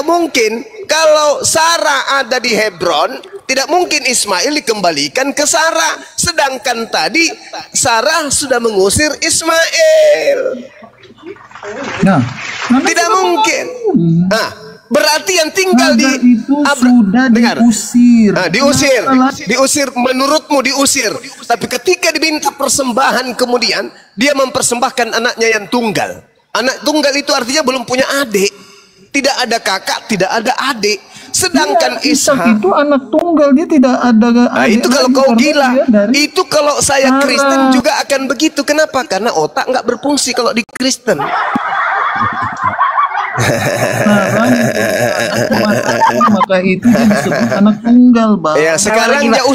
S1: mungkin kalau Sarah ada di Hebron, tidak mungkin Ismail dikembalikan ke Sarah. Sedangkan tadi Sarah sudah mengusir Ismail.
S6: Nah,
S1: tidak mungkin. Nah, berarti yang tinggal di
S6: sudah diusir.
S1: Nah, diusir menurutmu diusir. Tapi ketika diminta persembahan kemudian dia mempersembahkan anaknya yang tunggal. Anak tunggal itu artinya belum punya adik. Tidak ada kakak, tidak ada adik. Sedangkan Ishak
S6: itu anak tunggal, dia tidak ada adik.
S1: Nah, itu kalau kau gila. Itu kalau saya Kristen juga akan begitu. Kenapa? Karena otak nggak berfungsi kalau di Kristen.
S6: Maka itu disebut anak tunggal, Bang.
S1: Ya, sekarang nggak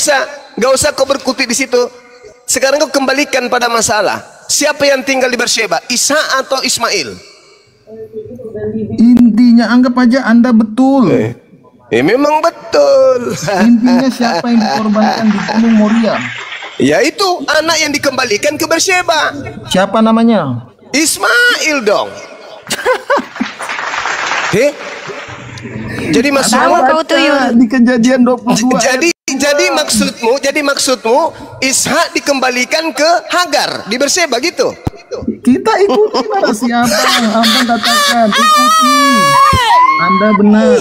S1: usah kau berkutik di situ. Sekarang kau kembalikan pada masalah. Siapa yang tinggal di Beersheba? Ishak atau Ismail?
S6: Intinya anggap aja Anda betul.
S1: Memang betul.
S6: Intinya siapa yang dikorbankan di Gunung Moria?
S1: Yaitu anak yang dikembalikan ke Beersheba.
S6: Siapa namanya?
S1: Ismail dong. Jadi maksudmu
S6: di Kejadian 22.
S1: Jadi maksudmu Ishak dikembalikan ke Hagar di Beersheba gitu.
S6: Kita ikuti narasi Abang katakan, ikuti. Anda benar.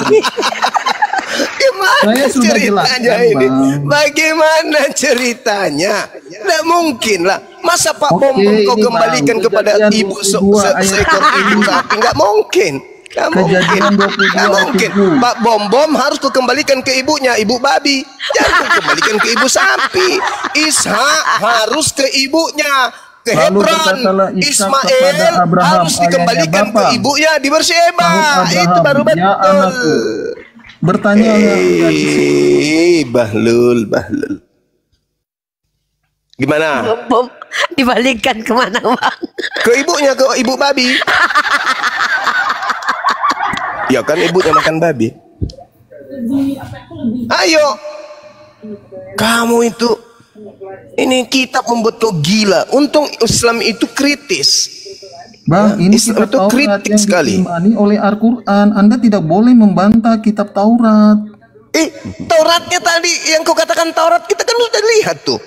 S1: Gimana ceritanya ini? Bagaimana ceritanya? Tidak mungkin lah. Masa Pak Bom kau kembalikan kepada ibu seekor ibu sapi? Nggak mungkin. Nggak mungkin. Pak Bom harus kau kembalikan ke ibunya, ibu babi. Jangan kau kembalikan ke ibu sapi. Ishak harus ke ibunya, ke Hebron. Ismail harus dikembalikan ke ibunya di Beersheba. Itu baru betul.
S6: Bertanya
S1: Bahlul. Gimana?
S5: Bom dibalikkan kemana, Bang?
S1: Ke ibunya, ke ibu babi. Ya kan ibunya makan babi. Ayo, kamu itu, ini kitab membuat kau gila. Untung Islam itu kritis.
S6: Bang, ini
S1: Islam
S6: kitab
S1: itu
S6: Taurat
S1: kritik
S6: yang
S1: sekali.
S6: diimani oleh Al-Quran. Anda tidak boleh membantah kitab Taurat.
S1: Tauratnya tadi yang kau katakan Taurat, kita kan sudah lihat tuh.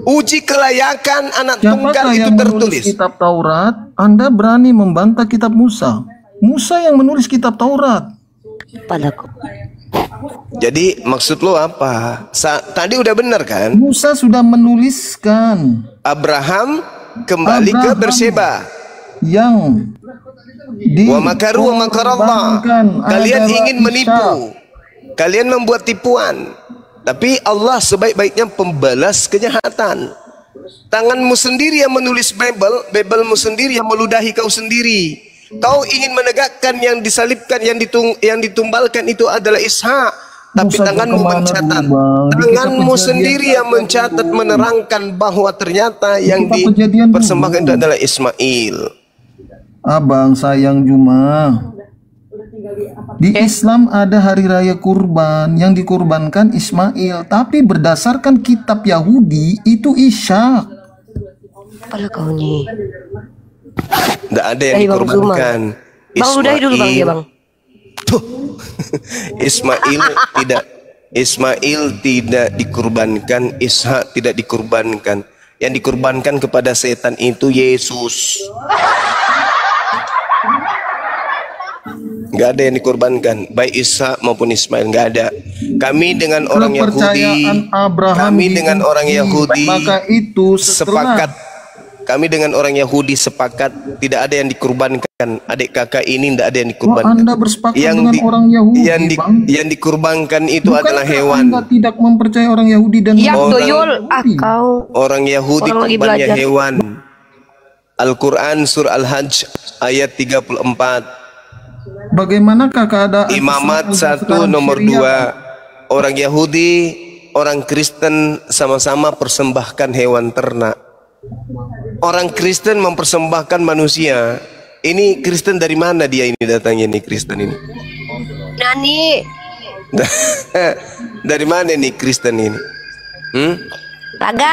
S1: Uji kelayakan anak tunggal itu tertulis.
S6: Kitab Taurat, Anda berani membantah kitab Musa. Musa yang menulis kitab Taurat.
S1: Jadi maksud lo apa? Tadi udah benar kan?
S6: Musa sudah menuliskan.
S1: Abraham kembali ke Beersheba.
S6: Yang
S1: wa makaru wa makarallah. Kalian ingin menipu. Kalian membuat tipuan. Tapi Allah sebaik-baiknya pembalas kejahatan. Tanganmu sendiri yang menulis Bible-mu sendiri yang meludahi kau sendiri. Kau ingin menegakkan yang disalibkan, yang ditumbalkan itu adalah Ishak. Tapi tanganmu mencatat. Tanganmu sendiri yang mencatat, menerangkan bahwa ternyata yang dipersembahkan itu adalah Ismail.
S6: Abang sayang Juma. Di Islam ada hari raya kurban yang dikurbankan Ismail, tapi berdasarkan kitab Yahudi itu Ishak.
S5: Kalau kau nih.
S1: Tidak ada yang dikurbankan.
S5: Bang udahi dulu Bang ya Bang.
S1: Tuh. Ismail Ismail tidak dikurbankan, Ishak tidak dikurbankan. Yang dikurbankan kepada setan itu Yesus. Nggak ada yang dikurbankan, baik Ishak maupun Ismail, nggak ada. Kami dengan orang Yahudi, kami dengan orang Yahudi,
S6: maka itu
S1: sepakat. Kami dengan orang Yahudi sepakat tidak ada yang dikurbankan. Adik kakak ini tidak ada yang dikurbankan.
S6: Anda bersepakat dengan orang Yahudi,
S1: yang dikurbankan itu adalah hewan.
S6: Anda tidak mempercayai orang Yahudi dan
S1: orang Yahudi kurbannya hewan. Al-Quran surah Al-Hajj ayat 34.
S6: Bagaimanakah keadaan
S1: Imamat 1 nomor 2. Orang Yahudi, orang Kristen sama-sama persembahkan hewan ternak. Orang Kristen mempersembahkan manusia. Ini Kristen dari mana dia ini datangnya nih Kristen ini?
S5: Nani.
S1: Dari mana nih Kristen ini?
S5: Raga.